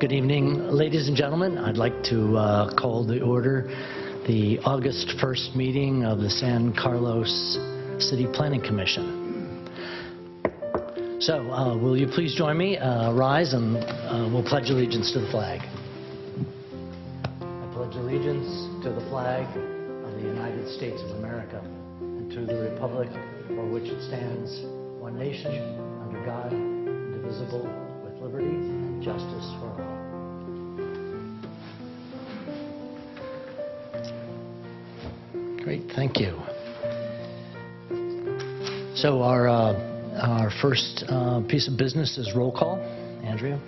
Good evening, ladies and gentlemen. I'd like to call to order the August 1st meeting of the San Carlos City Planning Commission. So, will you please join me, rise, and we'll pledge allegiance to the flag. I pledge allegiance to the flag of the United States of America and to the republic for which it stands, one nation, under God, indivisible, with liberty and justice for all. Great, thank you. So our first piece of business is roll call. Andrea?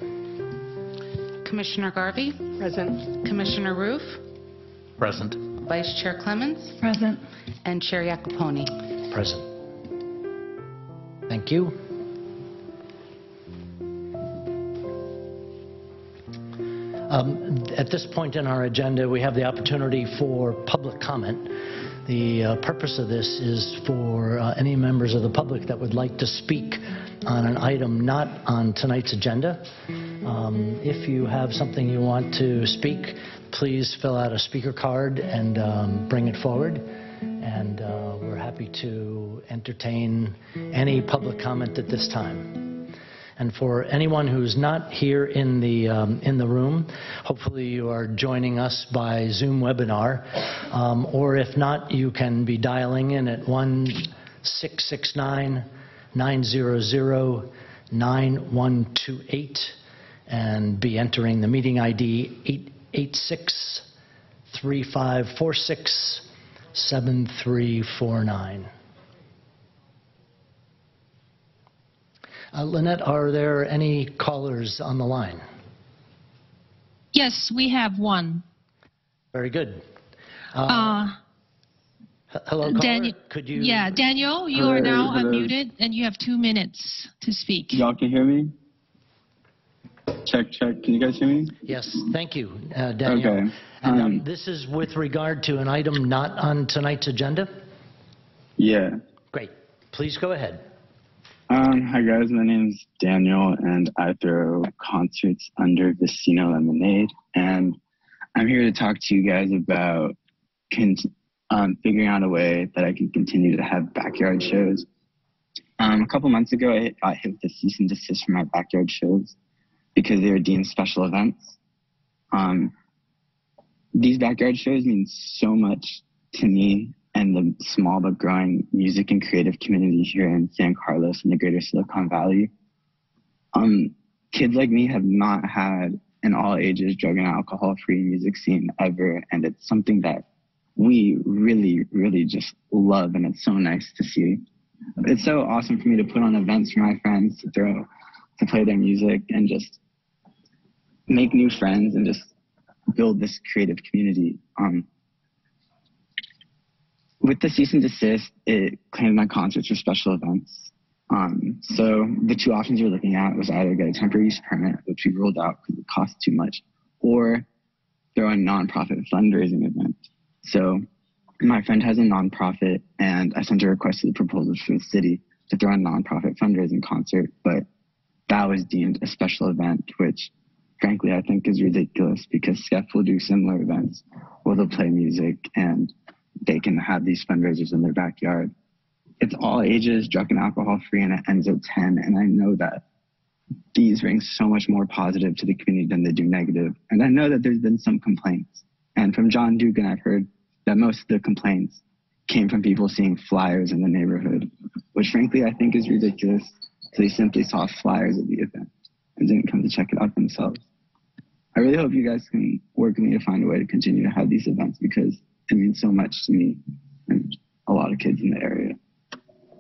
Commissioner Garvey? Present. Commissioner Roof? Present. Vice Chair Clemens? Present. And Chair Iacoponi? Present. Thank you. At this point in our agenda, we have the opportunity for public comment. The purpose of this is for any members of the public that would like to speak on an item not on tonight's agenda. If you have something you want to speak, please fill out a speaker card and bring it forward. And we're happy to entertain any public comment at this time. And for anyone who's not here in the room, hopefully you are joining us by Zoom webinar, or if not, you can be dialing in at 1-669-900-9128 and be entering the meeting ID 886-3546-7349. Lynette, are there any callers on the line? Yes, we have one. Very good. Hello, caller. Could you? Yeah, Daniel, you are now unmuted, and you have 2 minutes to speak. Y'all can hear me? Check, check. Can you guys hear me? Yes, thank you, Daniel. Okay. And this is with regard to an item not on tonight's agenda? Yeah. Great. Please go ahead. Hi guys, my name's Daniel and I throw concerts under Vecino Lemonade, and I'm here to talk to you guys about figuring out a way that I can continue to have backyard shows. A couple months ago, I got hit with a cease and desist from my backyard shows because they were deemed special events. These backyard shows mean so much to me and the small but growing music and creative community here in San Carlos and the greater Silicon Valley. Kids like me have not had an all-ages drug and alcohol-free music scene ever, and it's something that we really, really just love, and it's so nice to see. It's so awesome for me to put on events for my friends to play their music and just make new friends and just build this creative community. With the cease and desist, it claimed my concerts for special events. So the two options we were looking at was either get a temporary use permit, which we ruled out because it cost too much, or throw a nonprofit fundraising event. So my friend has a nonprofit, and I sent a request to the proposals for the city to throw a nonprofit fundraising concert, but that was deemed a special event, which frankly I think is ridiculous because SCEF will do similar events where they'll play music and they can have these fundraisers in their backyard. It's all ages, drug and alcohol free, and it ends at 10. And I know that these bring so much more positive to the community than they do negative. And I know that there's been some complaints. And from John Dugan, I've heard that most of the complaints came from people seeing flyers in the neighborhood, which frankly I think is ridiculous. So they simply saw flyers at the event and didn't come to check it out themselves. I really hope you guys can work with me to find a way to continue to have these events because it means so much to me and a lot of kids in the area.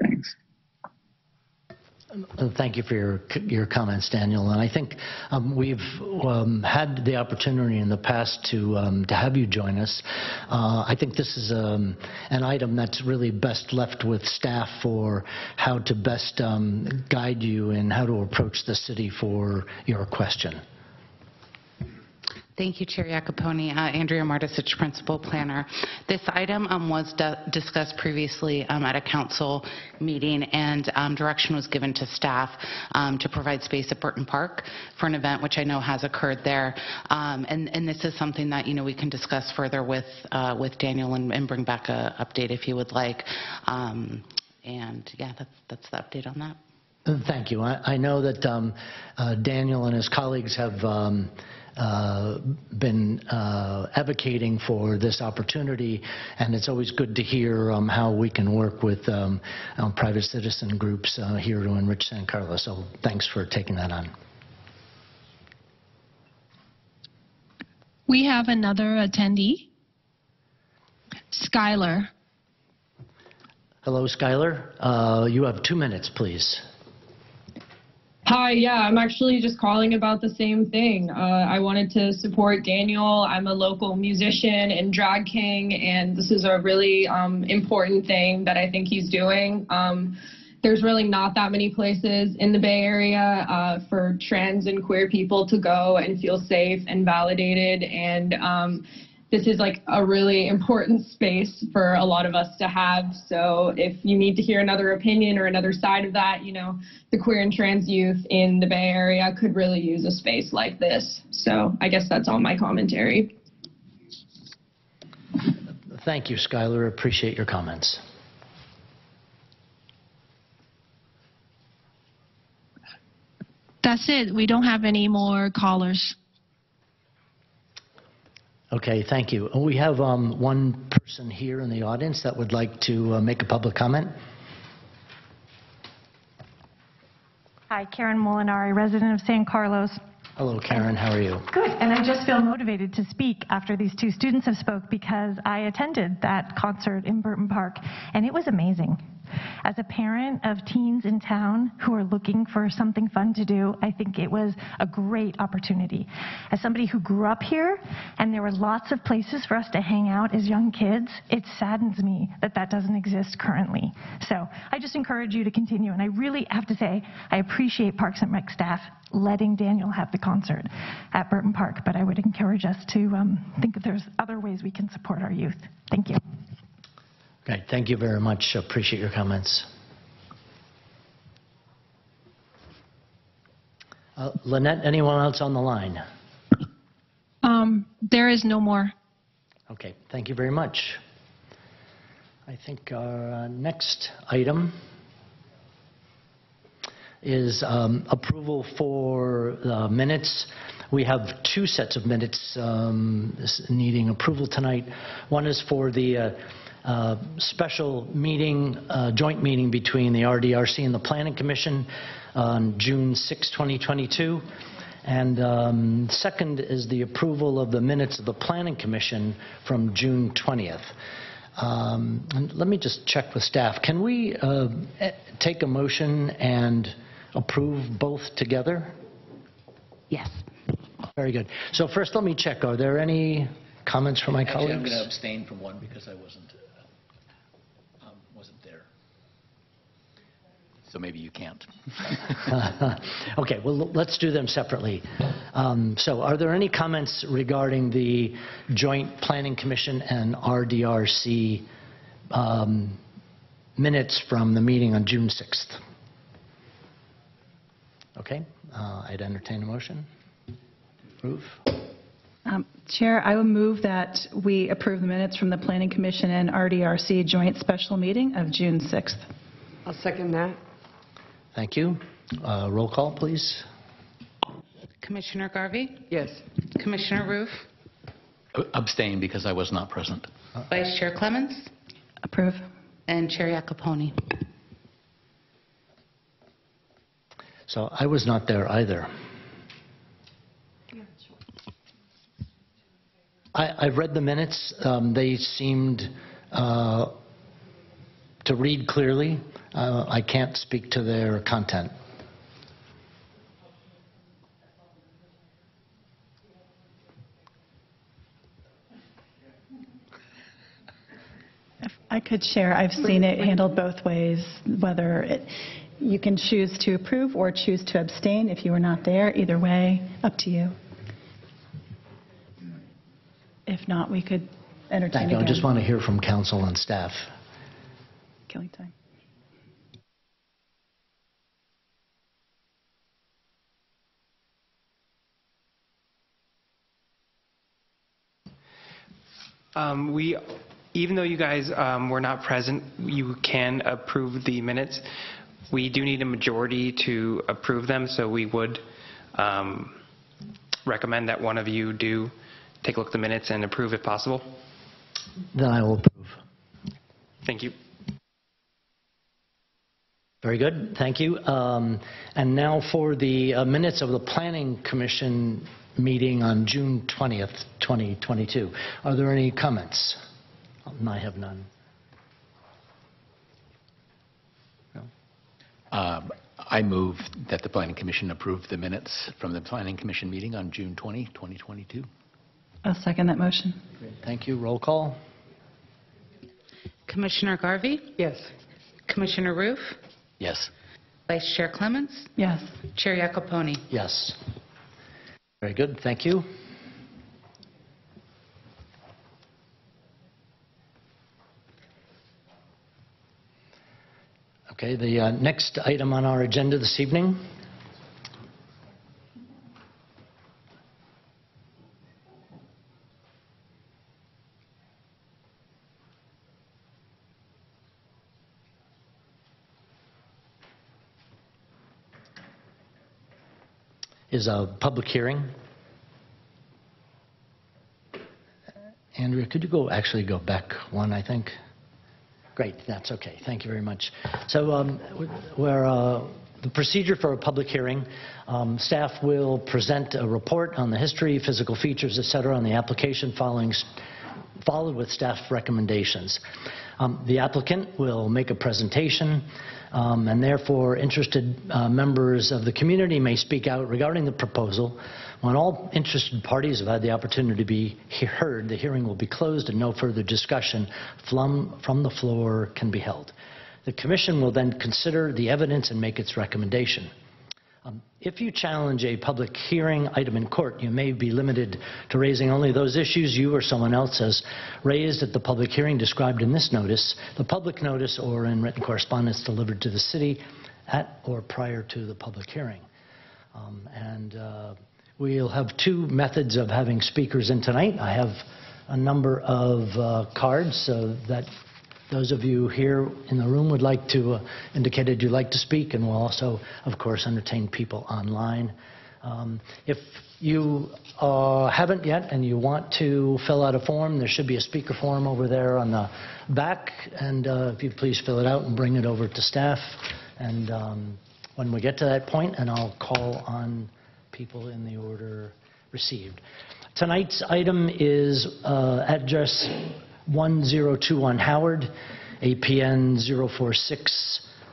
Thanks. Thank you for your comments, Daniel. And I think we've had the opportunity in the past to have you join us. I think this is an item that's really best left with staff for how to best guide you in how to approach the city for your question. Thank you, Chair Iacopone. Andrea Martisich, Principal Planner. This item was discussed previously at a council meeting, and direction was given to staff to provide space at Burton Park for an event which I know has occurred there. And this is something that, we can discuss further with Daniel and bring back an update if you would like. And yeah, that's the update on that. Thank you. I know that Daniel and his colleagues have been advocating for this opportunity, and it's always good to hear how we can work with private citizen groups here to enrich San Carlos. So thanks for taking that on. We have another attendee, Skylar. Hello, Skylar. You have 2 minutes, please. Hi, yeah, I'm actually just calling about the same thing. I wanted to support Daniel. I'm a local musician and drag king, and this is a really important thing that I think he's doing. There's really not that many places in the Bay Area for trans and queer people to go and feel safe and validated, and this is like a really important space for a lot of us to have. So if you need to hear another opinion or another side of that, the queer and trans youth in the Bay Area could really use a space like this. So I guess that's all my commentary. Thank you, Skylar. Appreciate your comments. That's it. We don't have any more callers. Okay, thank you. We have one person here in the audience that would like to make a public comment. Hi, Karen Molinari, resident of San Carlos. Hello, Karen. How are you? Good, and I just feel motivated to speak after these two students have spoke because I attended that concert in Burton Park, and it was amazing. As a parent of teens in town who are looking for something fun to do, I think it was a great opportunity. As somebody who grew up here and there were lots of places for us to hang out as young kids, it saddens me that that doesn't exist currently. So I just encourage you to continue, and I really have to say I appreciate Parks and Rec staff letting Daniel have the concert at Burton Park, but I would encourage us to think if there's other ways we can support our youth. Thank you. Okay, thank you very much. Appreciate your comments. Lynette, anyone else on the line? There is no more. Okay, thank you very much. I think our next item is approval for minutes. We have 2 sets of minutes needing approval tonight. One is for the special meeting, joint meeting between the RDRC and the Planning Commission on June 6, 2022. And second is the approval of the minutes of the Planning Commission from June 20th. And let me just check with staff. Can we take a motion and approve both together? Yes. Very good. So first, let me check. Are there any comments from my colleagues? Actually, I'm going to abstain from one because I wasn't there. So maybe you can't. Okay, well, let's do them separately. So are there any comments regarding the Joint Planning Commission and RDRC minutes from the meeting on June 6th? Okay, I'd entertain a motion. Approve. Chair, I would move that we approve the minutes from the Planning Commission and RDRC joint special meeting of June 6th. I'll second that. Thank you. Roll call, please. Commissioner Garvey? Yes. Commissioner Roof? Abstain because I was not present. Vice Chair Clements? Approve. And Chair Iacopone. So I was not there either. I've read the minutes. They seemed to read clearly. I can't speak to their content. If I could share, I've seen it handled both ways, whether you can choose to approve or choose to abstain if you were not there. Either way, up to you. not, we could entertain Thank you. I again. just want to hear from council and staff. Killing time. Even though you guys were not present, you can approve the minutes. We do need a majority to approve them, so we would recommend that one of you do take a look at the minutes and approve if possible. Then I will approve. Thank you. Very good. Thank you. And now for the minutes of the Planning Commission meeting on June 20th, 2022. Are there any comments? I have none. No? I move that the Planning Commission approve the minutes from the Planning Commission meeting on June 20, 2022. I'll second that motion. Great. Thank you. Roll call. Commissioner Garvey? Yes. Commissioner Roof? Yes. Vice Chair Clements? Yes. Chair Iacoponi? Yes. Very good. Thank you. Okay, the next item on our agenda this evening is a public hearing. Andrea, could you actually go back one, I think? Great, that's okay. Thank you very much. So the procedure for a public hearing, staff will present a report on the history, physical features, et cetera, on the application followed with staff recommendations. The applicant will make a presentation, and therefore interested members of the community may speak out regarding the proposal. When all interested parties have had the opportunity to be heard, the hearing will be closed and no further discussion from the floor can be held. The Commission will then consider the evidence and make its recommendation. If you challenge a public hearing item in court, you may be limited to raising only those issues you or someone else has raised at the public hearing described in this notice, the public notice, or in written correspondence delivered to the city at or prior to the public hearing. We'll have two methods of having speakers in tonight. I have a number of cards so that those of you here in the room would like to indicated you'd like to speak, and we'll also, of course, entertain people online. If you haven't yet and you want to fill out a form, there should be a speaker form over there on the back, and if you please fill it out and bring it over to staff. And when we get to that point, and I'll call on people in the order received. Tonight's item is address 1021 Howard, APN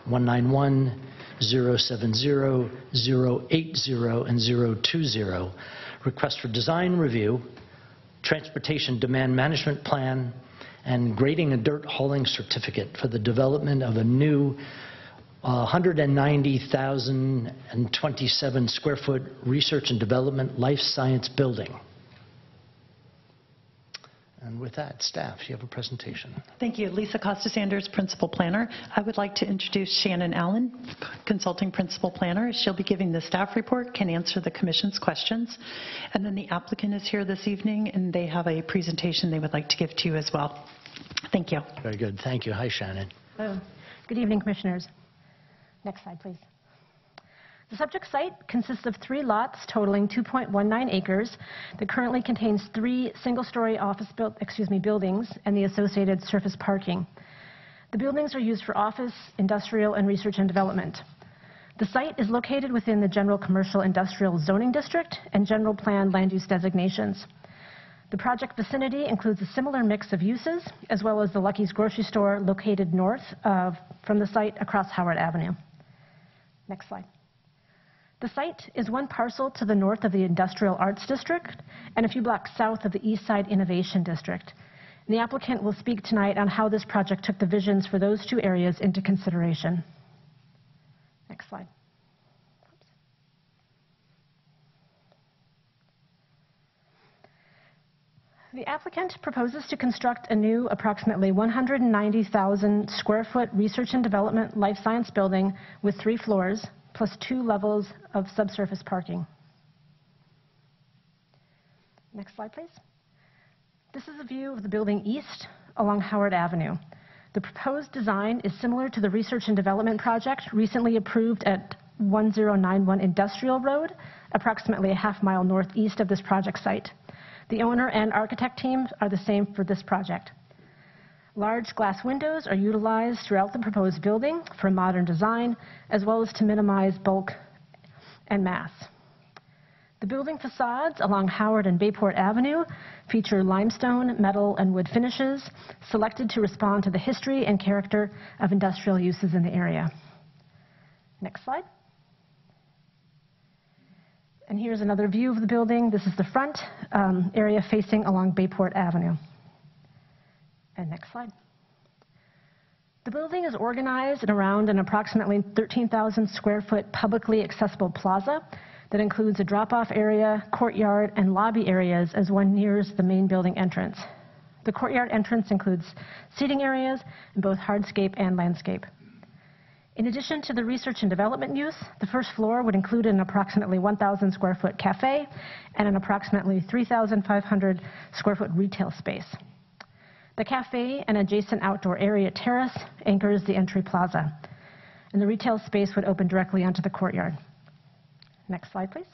046-191-070-080 and 020. Request for design review, transportation demand management plan, and grading and dirt hauling certificate for the development of a new 190,027 square foot research and development life science building. And with that, staff, you have a presentation. Thank you. Lisa Costa-Sanders, Principal Planner. I would like to introduce Shannon Allen, Consulting Principal Planner. She'll be giving the staff report, can answer the Commission's questions. And then the applicant is here this evening, and they have a presentation they would like to give to you as well. Thank you. Very good. Thank you. Hi, Shannon. Hello. Good evening, Commissioners. Next slide, please. The subject site consists of 3 lots totaling 2.19 acres that currently contains 3 single-story buildings and the associated surface parking. The buildings are used for office, industrial, and research and development. The site is located within the General Commercial Industrial Zoning District and General Plan land use designations. The project vicinity includes a similar mix of uses, as well as the Lucky's grocery store located north from the site across Howard Avenue. Next slide. The site is 1 parcel to the north of the Industrial Arts District and a few blocks south of the East Side Innovation District. And the applicant will speak tonight on how this project took the visions for those 2 areas into consideration. Next slide. The applicant proposes to construct a new approximately 190,000 square foot research and development life science building with 3 floors plus 2 levels of subsurface parking. Next slide, please. This is a view of the building east along Howard Avenue. The proposed design is similar to the research and development project recently approved at 1091 Industrial Road, approximately a half-mile northeast of this project site. The owner and architect teams are the same for this project. Large glass windows are utilized throughout the proposed building for modern design, as well as to minimize bulk and mass. The building facades along Howard and Bayport Avenue feature limestone, metal, and wood finishes selected to respond to the history and character of industrial uses in the area. Next slide. And here's another view of the building. This is the front area facing along Bayport Avenue. And next slide. The building is organized in around an approximately 13,000 square foot publicly accessible plaza that includes a drop-off area, courtyard, and lobby areas as one nears the main building entrance. The courtyard entrance includes seating areas in both hardscape and landscape. In addition to the research and development use, the first floor would include an approximately 1,000 square foot cafe and an approximately 3,500 square foot retail space. The cafe and adjacent outdoor area terrace anchors the entry plaza, and the retail space would open directly onto the courtyard. Next slide, please.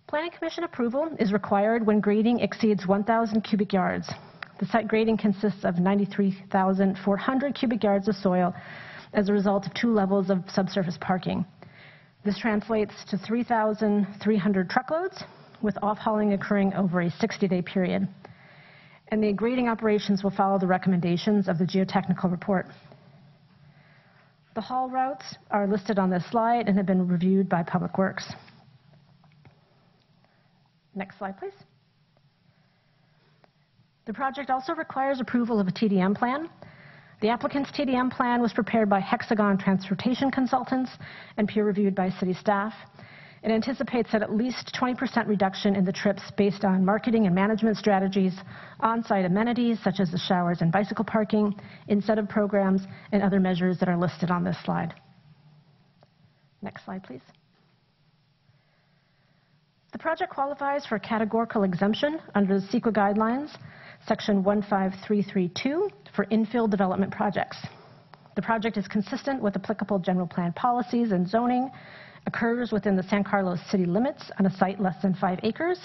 Planning Commission approval is required when grading exceeds 1,000 cubic yards. The site grading consists of 93,400 cubic yards of soil as a result of 2 levels of subsurface parking. This translates to 3,300 truckloads, with off-hauling occurring over a 60-day period. And the grading operations will follow the recommendations of the geotechnical report. The haul routes are listed on this slide and have been reviewed by Public Works. Next slide, please. The project also requires approval of a TDM plan. The applicant's TDM plan was prepared by Hexagon Transportation Consultants and peer-reviewed by city staff. It anticipates that at least 20% reduction in the trips based on marketing and management strategies, on-site amenities such as the showers and bicycle parking, incentive programs, and other measures that are listed on this slide. Next slide, please. The project qualifies for a categorical exemption under the CEQA guidelines, Section 15332, for infill development projects. The project is consistent with applicable general plan policies and zoning, occurs within the San Carlos city limits on a site less than 5 acres.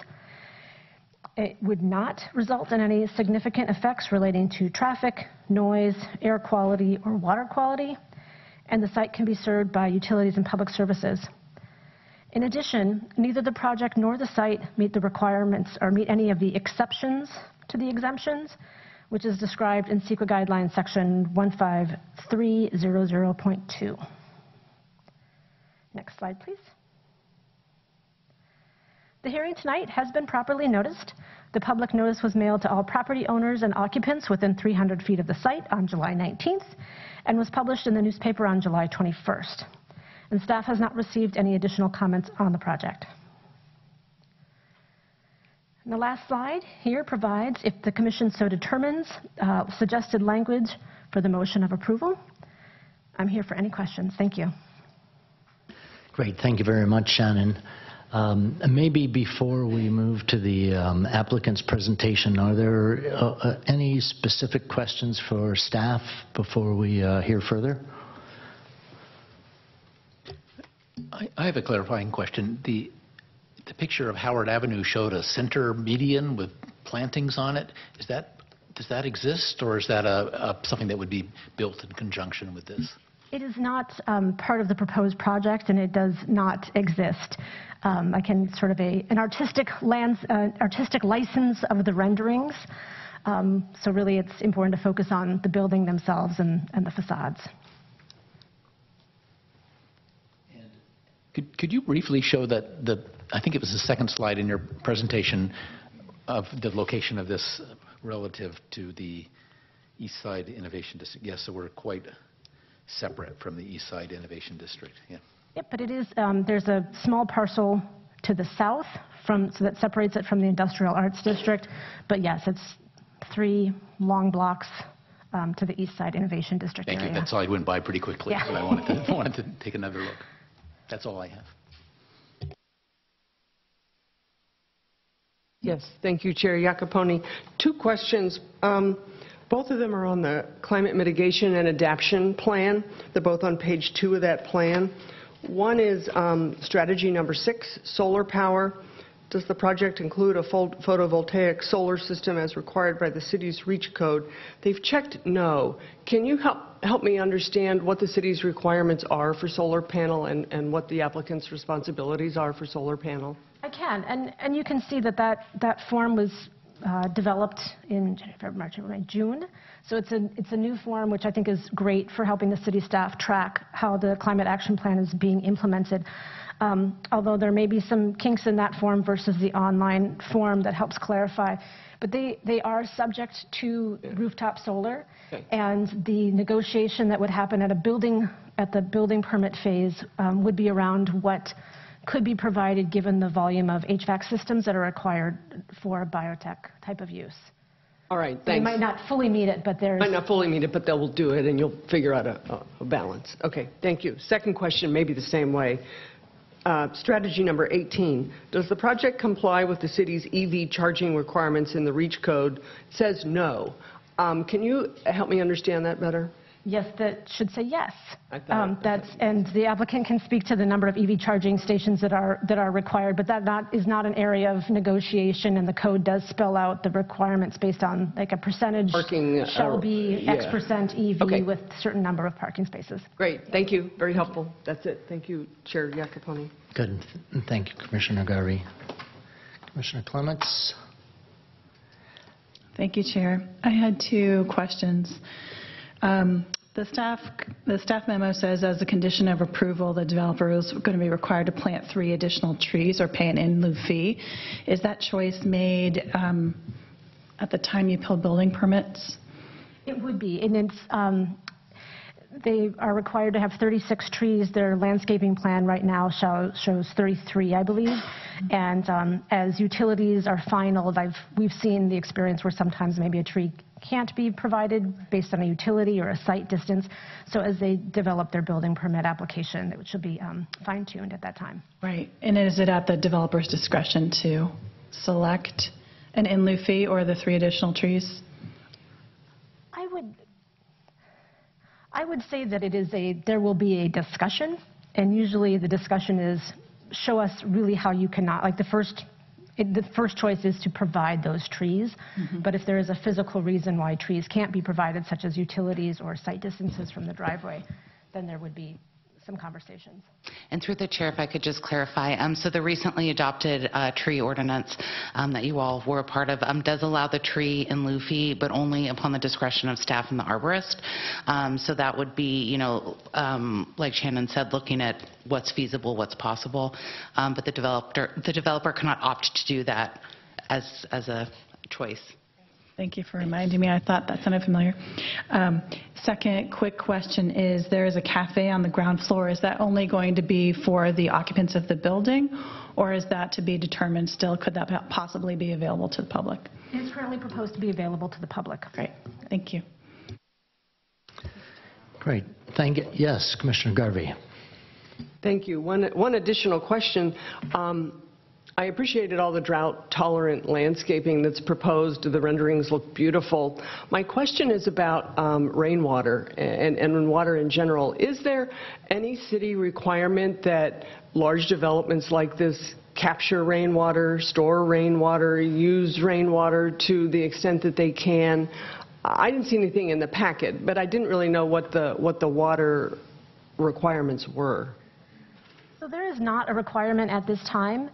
It would not result in any significant effects relating to traffic, noise, air quality, or water quality, and the site can be served by utilities and public services. In addition, neither the project nor the site meet the requirements or meet any of the exceptions to the exemptions, which is described in CEQA guidelines section 15300.2. Next slide, please. The hearing tonight has been properly noticed. The public notice was mailed to all property owners and occupants within 300 feet of the site on July 19th and was published in the newspaper on July 21st. And staff has not received any additional comments on the project. And the last slide here provides, if the commission so determines, suggested language for the motion of approval. I'm here for any questions. Thank you. Great. Thank you very much, Shannon. Maybe before we move to the applicant's presentation, are there any specific questions for staff before we hear further? I have a clarifying question. The picture of Howard Avenue showed a center median with plantings on it. Does that exist, or is that something that would be built in conjunction with this? It is not part of the proposed project, and it does not exist. I can sort of an artistic license of the renderings. So really, it's important to focus on the building themselves and the facades. Could you briefly show that I think it was the second slide in your presentation of the location of this relative to the East Side Innovation District? Yes, so we're quite separate from the East Side Innovation District. Yeah. Yep, but it is, there's a small parcel to the south, so that separates it from the Industrial Arts District. But yes, it's 3 long blocks to the East Side Innovation District Thank area. you. That slide went by pretty quickly. Yeah. So I wanted to take another look. That's all I have. Yes, thank you, Chair Iacopone. 2 questions. Both of them are on the Climate Mitigation and Adaptation Plan. They're both on page 2 of that plan. One is strategy number 6, solar power. Does the project include a photovoltaic solar system as required by the city's REACH code? They've checked no. Can you help me understand what the city's requirements are for solar panel and what the applicant's responsibilities are for solar panel? I can, and you can see that form was developed in February, March, April, May, June. So it's a new form, which I think is great for helping the city staff track how the climate action plan is being implemented. Although there may be some kinks in that form versus the online form that helps clarify. But they are subject to rooftop solar, and the negotiation that would happen at the building permit phase would be around what could be provided given the volume of HVAC systems that are required for a biotech type of use. All right, thanks. They might not fully meet it, but there's... Might not fully meet it, but they will do it, and you'll figure out a balance. Okay, thank you. Second question, maybe the same way. Strategy number 18. Does the project comply with the city's EV charging requirements in the REACH code? It says no. Can you help me understand that better? Yes, that should say yes. And the applicant can speak to the number of EV charging stations that are required, but that is not an area of negotiation, and the code does spell out the requirements based on like a percentage parking, shall be X percent EV with a certain number of parking spaces. Great, thank you. Very helpful. That's it. Thank you, Chair Iacopone. Good. Thank you, Commissioner Garvey. Commissioner Clements. Thank you, Chair. I had 2 questions. The staff memo says as a condition of approval, the developer is going to be required to plant 3 additional trees or pay an in lieu fee. Is that choice made at the time you pull building permits? It would be, and it's they are required to have 36 trees. Their landscaping plan right now shows 33, I believe. And as utilities are finalized, we've seen the experience where sometimes maybe a tree can't be provided based on a utility or a site distance. So as they develop their building permit application, it should be fine-tuned at that time. Right. And is it at the developer's discretion to select an in lieu fee or the 3 additional trees? I would say that there will be a discussion, and usually the discussion is show us really how you cannot, like the first choice is to provide those trees, but if there is a physical reason why trees can't be provided, such as utilities or site distances from the driveway, then there would be some conversations. And through the chair, if I could just clarify, so the recently adopted tree ordinance that you all were a part of does allow the tree in lieu fee, but only upon the discretion of staff and the arborist. So that would be, like Shannon said, looking at what's feasible, what's possible. But the developer cannot opt to do that as a choice. Thank you for reminding me. I thought that sounded familiar. Second quick question is, there is a cafe on the ground floor. Is that only going to be for the occupants of the building, or is that to be determined still? Could that possibly be available to the public? It is currently proposed to be available to the public. Great. Thank you. Great. Thank you. Yes, Commissioner Garvey. Thank you. One additional question. I appreciated all the drought-tolerant landscaping that's proposed. The renderings look beautiful. My question is about rainwater and water in general. Is there any city requirement that large developments like this capture rainwater, store rainwater, use rainwater to the extent that they can? I didn't see anything in the packet, but I didn't really know what the water requirements were. So there is not a requirement at this time.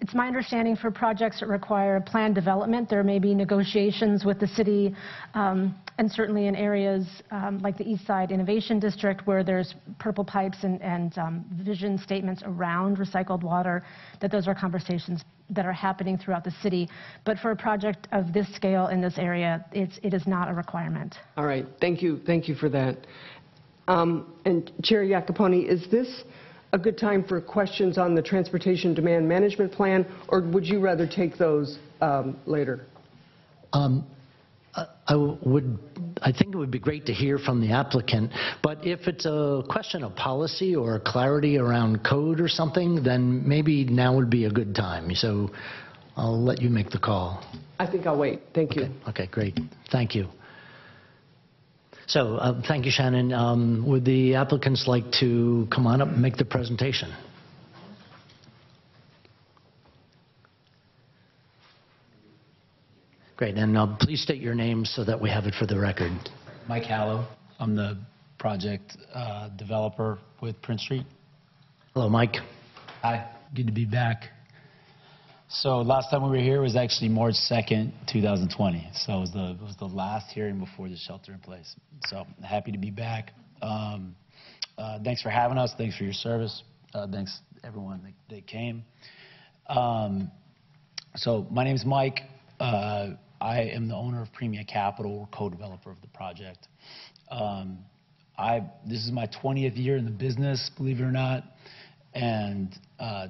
It's my understanding for projects that require planned development, there may be negotiations with the city, and certainly in areas like the East Side Innovation District where there's purple pipes and vision statements around recycled water, that those are conversations that are happening throughout the city. But for a project of this scale in this area, it is not a requirement. All right. Thank you for that. And Chair Iacopone, is this a good time for questions on the Transportation Demand Management Plan, or would you rather take those later? I think it would be great to hear from the applicant, but if it's a question of policy or clarity around code or something, then maybe now would be a good time. So I'll let you make the call. I think I'll wait. Thank you. Okay, great. Thank you. So thank you, Shannon. Would the applicants like to come on up and make the presentation? Great, and please state your name so that we have it for the record. Mike Hallow. I'm the project developer with Prince Street. Hello, Mike. Hi, good to be back. So last time we were here was actually March 2nd, 2020. So it was the last hearing before the shelter in place. So happy to be back. Thanks for having us. Thanks for your service. Thanks everyone that came. So my name is Mike. I am the owner of Premia Capital, co-developer of the project. This is my 20th year in the business, believe it or not, and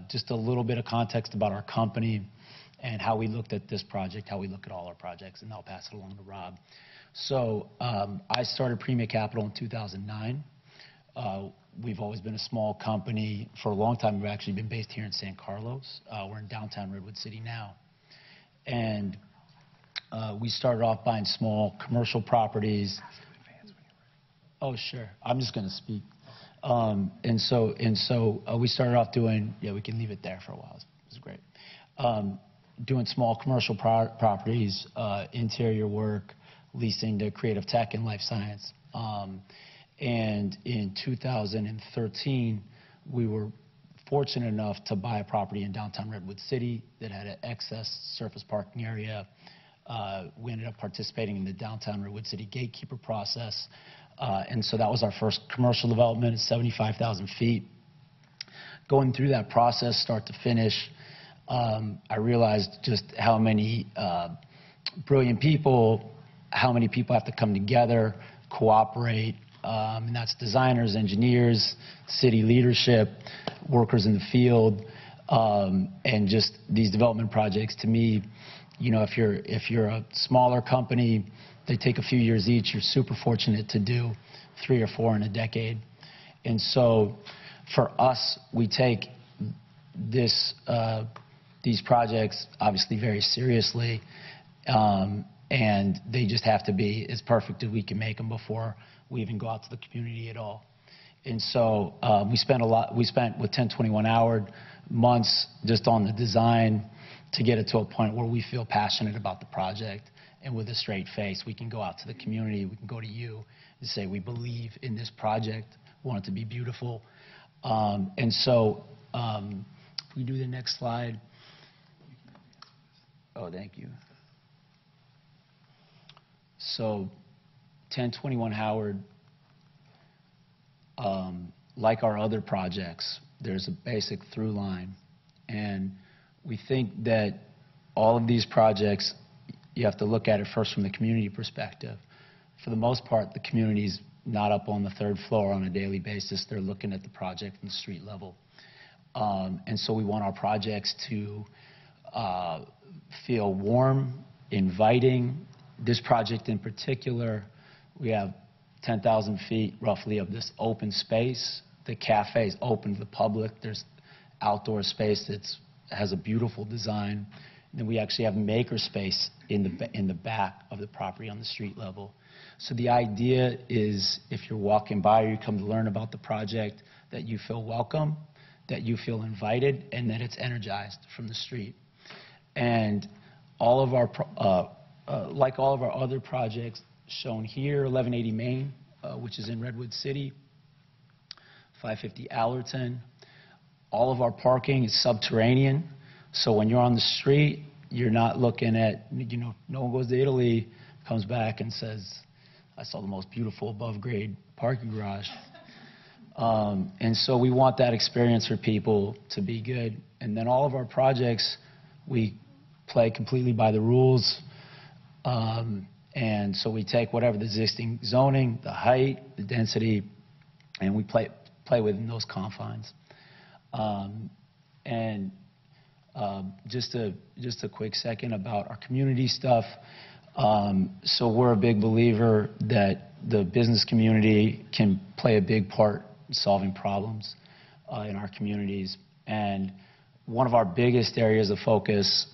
just a little bit of context about our company and how we looked at this project, how we look at all our projects, and I'll pass it along to Rob. So I started Premia Capital in 2009. We've always been a small company. For a long time, we've actually been based here in San Carlos. We're in downtown Redwood City now. And we started off buying small commercial properties. Oh, sure. I'm just going to speak. And so we started off doing, we can leave it there for a while. It's great. Doing small commercial properties, interior work, leasing to creative tech and life science. And in 2013, we were fortunate enough to buy a property in downtown Redwood City that had an excess surface parking area. We ended up participating in the downtown Redwood City gatekeeper process. And so that was our first commercial development at 75,000 feet. Going through that process, start to finish, I realized just how many brilliant people, how many people have to come together, cooperate, and that's designers, engineers, city leadership, workers in the field, and just these development projects. To me, if you're a smaller company, they take a few years each. You're super fortunate to do 3 or 4 in a decade. And so for us, we take these projects obviously very seriously, and they just have to be as perfect as we can make them before we even go out to the community at all. And so we spent with 1021 Howard months just on the design to get it to a point where we feel passionate about the project, and with a straight face we can go out to the community, we can go to you and say we believe in this project, want it to be beautiful. And so if we do the next slide. Oh, thank you. So 1021 Howard, like our other projects, there's a basic through line. And we think that all of these projects, you have to look at it first from the community perspective. For the most part, the community's not up on the 3rd floor on a daily basis. They're looking at the project from the street level. And so we want our projects to feel warm, inviting. This project in particular, we have 10,000 feet roughly of this open space. The cafe is open to the public. There's outdoor space that has a beautiful design. And then we actually have maker space in the back of the property on the street level. So the idea is if you're walking by or you come to learn about the project, that you feel welcome, that you feel invited, and that it's energized from the street. And all of our, like all of our other projects shown here, 1180 Main, which is in Redwood City, 550 Allerton, all of our parking is subterranean. So when you're on the street, you're not looking at, no one goes to Italy, comes back and says, I saw the most beautiful above grade parking garage. And so we want that experience for people to be good. And then all of our projects, we play completely by the rules. And so we take whatever the existing zoning, the height, the density, and we play within those confines. And just a quick second about our community stuff. So we're a big believer that the business community can play a big part in solving problems in our communities. And one of our biggest areas of focus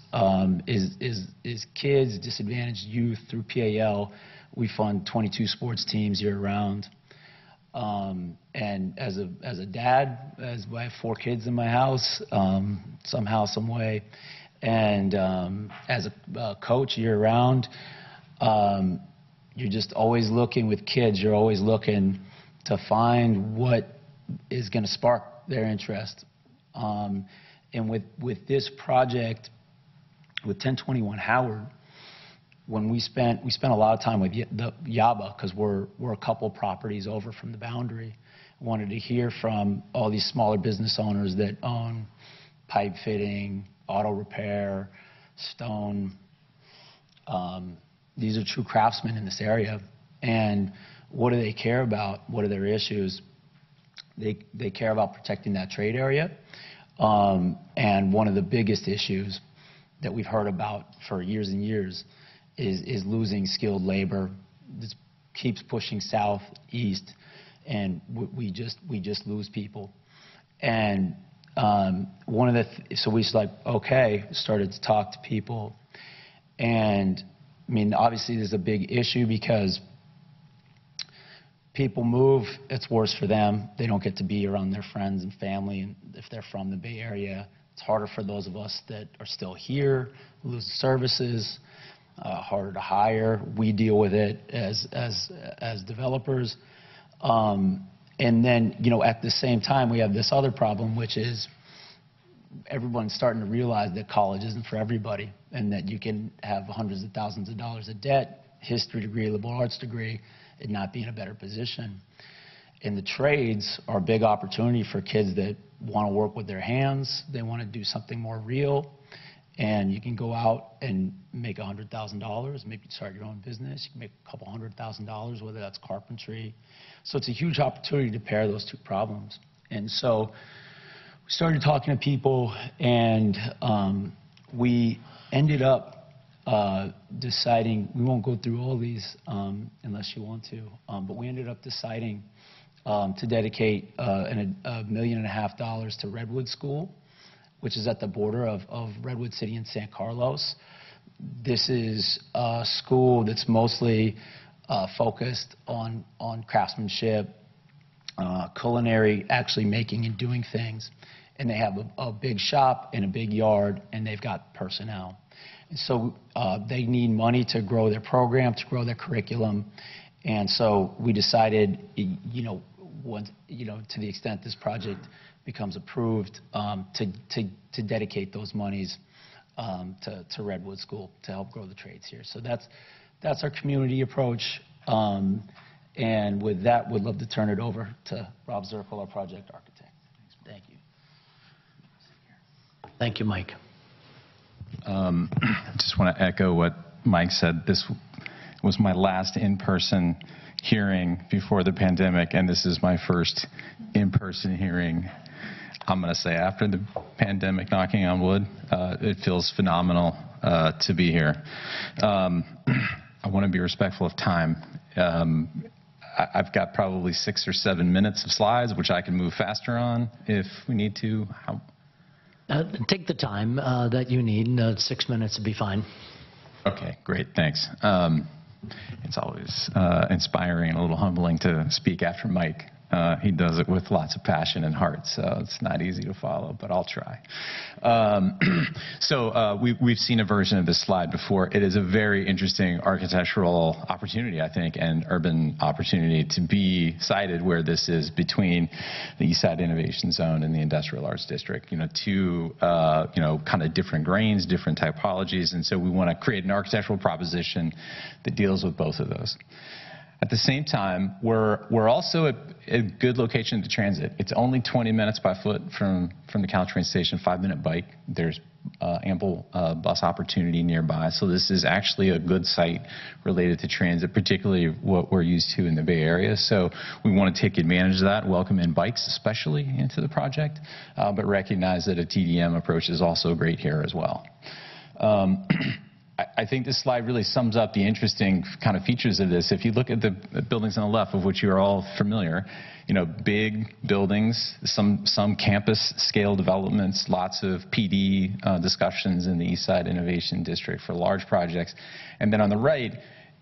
is kids, disadvantaged youth. Through PAL, we fund 22 sports teams year-round. And as a dad, as I have 4 kids in my house, somehow, some way, and as a coach year-round, you're just always looking with kids. You're always looking to find what is going to spark their interest. And with this project, with 1021 Howard, when we spent a lot of time with the Yaba, because we're a couple properties over from the boundary. Wanted to hear from all these smaller business owners that own pipe fitting, auto repair, stone. These are true craftsmen in this area. And what do they care about? What are their issues? They care about protecting that trade area. And one of the biggest issues that we've heard about for years and years is losing skilled labor. This keeps pushing south, east, and we just lose people. And one of the so we just like, okay, started to talk to people. And I mean, obviously there's a big issue because people move, it's worse for them. They don't get to be around their friends and family, and if they're from the Bay Area. It's harder for those of us that are still here, lose the services, harder to hire. We deal with it as developers. And then, you know, at the same time, we have this other problem, which is everyone's starting to realize that college isn't for everybody, and that you can have hundreds of thousands of dollars of debt, history degree, liberal arts degree, and not be in a better position. And the trades are a big opportunity for kids that want to work with their hands. They want to do something more real. And you can go out and make $100,000, maybe start your own business. You can make a couple $100,000, whether that's carpentry. So it's a huge opportunity to pair those two problems. And so we started talking to people, and we ended up deciding, we won't go through all these unless you want to, but we ended up deciding to dedicate $1.5 million to Redwood School, which is at the border of Redwood City and San Carlos. This is a school that's mostly focused on craftsmanship, culinary, actually making and doing things. And they have a big shop and a big yard, and they've got personnel. And so they need money to grow their program, to grow their curriculum. And so we decided, to the extent this project becomes approved, to dedicate those monies to Redwood School to help grow the trades here. So that's our community approach. And with that, we'd love to turn it over to Rob Zirkle, our project architect. Thank you. Thank you, Mike. I just want to echo what Mike said. This was my last in-person hearing before the pandemic, and this is my first in-person hearing, I'm going to say, after the pandemic, knocking on wood. It feels phenomenal to be here. I want to be respectful of time. I've got probably 6 or 7 minutes of slides, which I can move faster on if we need to. Take the time that you need. 6 minutes would be fine. Okay, great, thanks. It's always inspiring and a little humbling to speak after Mike. He does it with lots of passion and heart, so it's not easy to follow, but I'll try. We've seen a version of this slide before. It is a very interesting architectural opportunity, I think, and urban opportunity to be sited where this is between the East Side Innovation Zone and the Industrial Arts District. Two kind of different grains, different typologies, and so we want to create an architectural proposition that deals with both of those. At the same time, we're also at a good location to transit. It's only 20 minutes by foot from the Caltrain station, 5-minute bike. There's ample bus opportunity nearby. So this is actually a good site related to transit, particularly what we're used to in the Bay Area. So we want to take advantage of that, welcome in bikes especially into the project, but recognize that a TDM approach is also great here as well. I think this slide really sums up the interesting kind of features of this. If you look at the buildings on the left, of which you are all familiar, you know, big buildings, some campus scale developments, lots of PD discussions in the East Side Innovation District for large projects. And then on the right,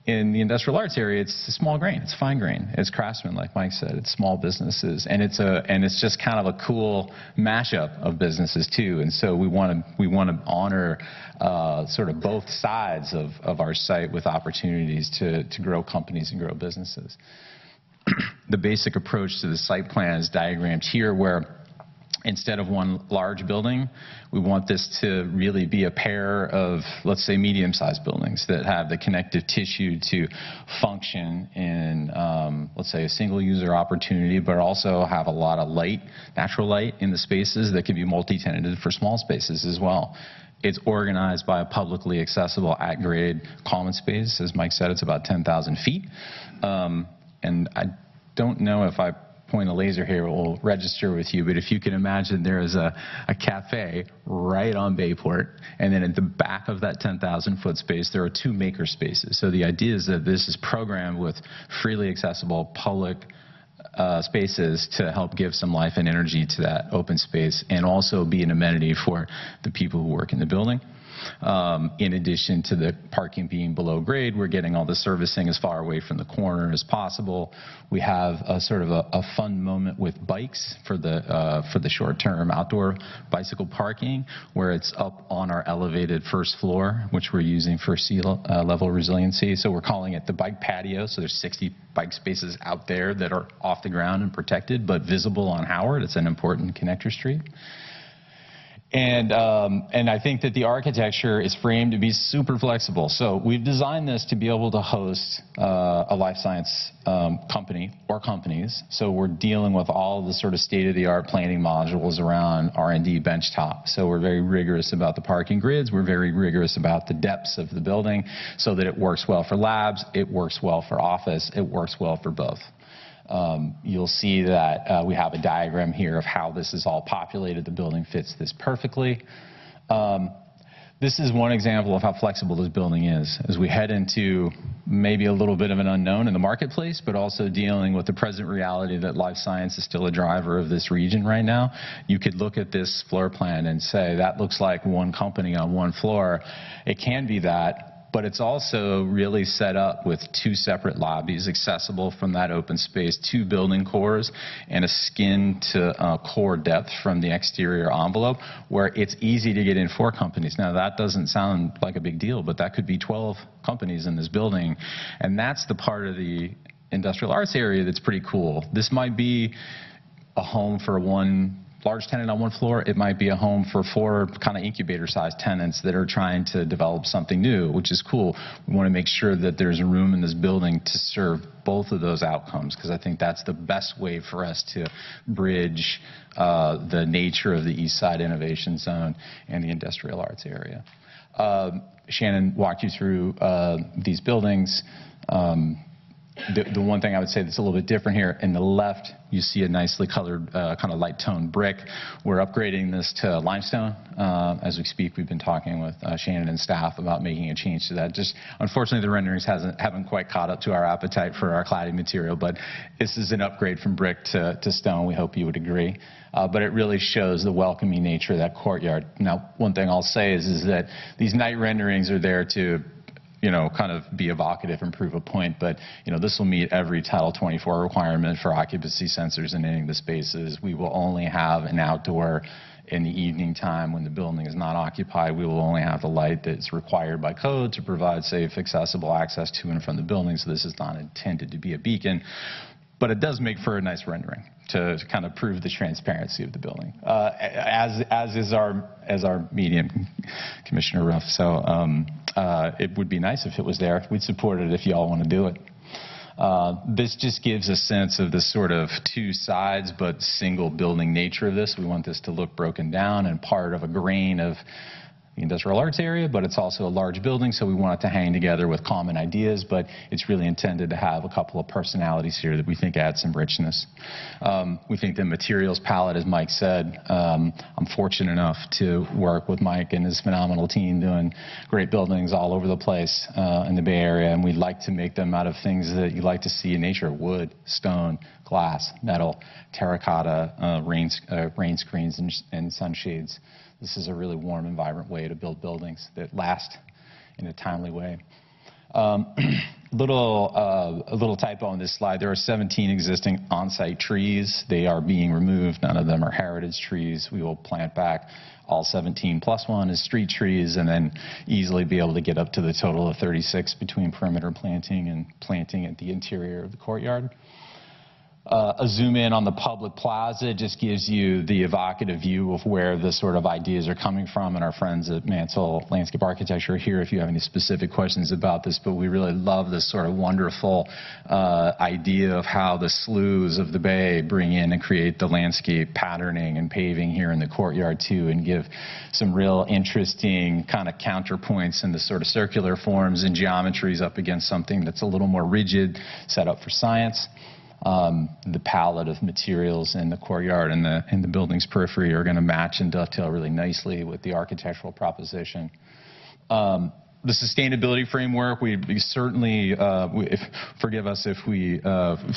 in the industrial arts area, it's small grain, it's fine grain, it's craftsmen, like Mike said, it's small businesses, and it's just kind of a cool mashup of businesses too. And so we want to honor sort of both sides of our site with opportunities to grow companies and grow businesses. The basic approach to the site plan is diagrammed here, where instead of one large building, we want this to really be a pair of, let's say, medium-sized buildings that have the connective tissue to function in, let's say, a single-user opportunity, but also have a lot of light, natural light in the spaces that can be multi-tenanted for small spaces as well. It's organized by a publicly accessible at-grade common space. As Mike said, it's about 10,000 feet. And I don't know if I point a laser here, it will register with you, but if you can imagine, there is a cafe right on Bayport, and then at the back of that 10,000 foot space there are 2 maker spaces. So the idea is that this is programmed with freely accessible public spaces to help give some life and energy to that open space, and also be an amenity for the people who work in the building. In addition to the parking being below grade, we're getting all the servicing as far away from the corner as possible. We have a sort of a fun moment with bikes for the short-term outdoor bicycle parking, where it's up on our elevated first floor, which we're using for sea level resiliency. So we're calling it the bike patio. So there's 60 bike spaces out there that are off the ground and protected, but visible on Howard. It's an important connector street. And I think that the architecture is framed to be super flexible. So we've designed this to be able to host a life science company or companies. So we're dealing with all the sort of state-of-the-art planning modules around R&D benchtop. So we're very rigorous about the parking grids. We're very rigorous about the depths of the building so that it works well for labs, it works well for office, it works well for both. You'll see that we have a diagram here of how this is all populated. The building fits this perfectly. This is one example of how flexible this building is as we head into maybe a little bit of an unknown in the marketplace, but also dealing with the present reality that life science is still a driver of this region right now. You could look at this floor plan and say, that looks like one company on one floor. It can be that, but it's also really set up with 2 separate lobbies accessible from that open space, 2 building cores, and a skin to core depth from the exterior envelope, where it's easy to get in 4 companies. Now that doesn't sound like a big deal, but that could be 12 companies in this building, and that's the part of the industrial arts area that's pretty cool. This might be a home for one large tenant on one floor. It might be a home for 4 kind of incubator-sized tenants that are trying to develop something new, which is cool. We want to make sure that there's room in this building to serve both of those outcomes, because I think that's the best way for us to bridge the nature of the East Side Innovation Zone and the industrial arts area. Shannon walked you through these buildings. The one thing I would say that's a little bit different here, in the left you see a nicely colored kind of light tone brick. We're upgrading this to limestone. As we speak, we've been talking with Shannon and staff about making a change to that. Just unfortunately the renderings haven't quite caught up to our appetite for our cladding material, but this is an upgrade from brick to stone. We hope you would agree. But it really shows the welcoming nature of that courtyard. Now, one thing I'll say is that these night renderings are there to kind of be evocative and prove a point, but, this will meet every Title 24 requirement for occupancy sensors in any of the spaces. We will only have an outdoor in the evening time when the building is not occupied. We will only have the light that's required by code to provide safe, accessible access to and from the building, so this is not intended to be a beacon. But it does make for a nice rendering to kind of prove the transparency of the building, as is our medium, Commissioner Ruff. So it would be nice if it was there. We'd support it if you all want to do it. This just gives a sense of the sort of two sides but single building nature of this. We want this to look broken down and part of a grain of the industrial arts area, but it's also a large building, so we want it to hang together with common ideas, but it's really intended to have a couple of personalities here that we think add some richness. We think the materials palette, as Mike said, I'm fortunate enough to work with Mike and his phenomenal team doing great buildings all over the place in the Bay Area, and we'd like to make them out of things that you like to see in nature: wood, stone, glass, metal, terracotta, rain screens, and sunshades. This is a really warm and vibrant way to build buildings that last in a timely way. A little typo on this slide. There are 17 existing on-site trees. They are being removed. None of them are heritage trees. We will plant back all 17 plus one as street trees, and then easily be able to get up to the total of 36 between perimeter planting and planting at the interior of the courtyard. A zoom in on the public plaza just gives you the evocative view of where the sort of ideas are coming from, and our friends at Mansell Landscape Architecture are here if you have any specific questions about this, but we really love this sort of wonderful idea of how the sloughs of the bay bring in and create the landscape patterning and paving here in the courtyard too, and give some real interesting kind of counterpoints in the sort of circular forms and geometries up against something that's a little more rigid, set up for science. The palette of materials in the courtyard and the building's periphery are going to match and dovetail really nicely with the architectural proposition. The sustainability framework, we certainly, forgive us if we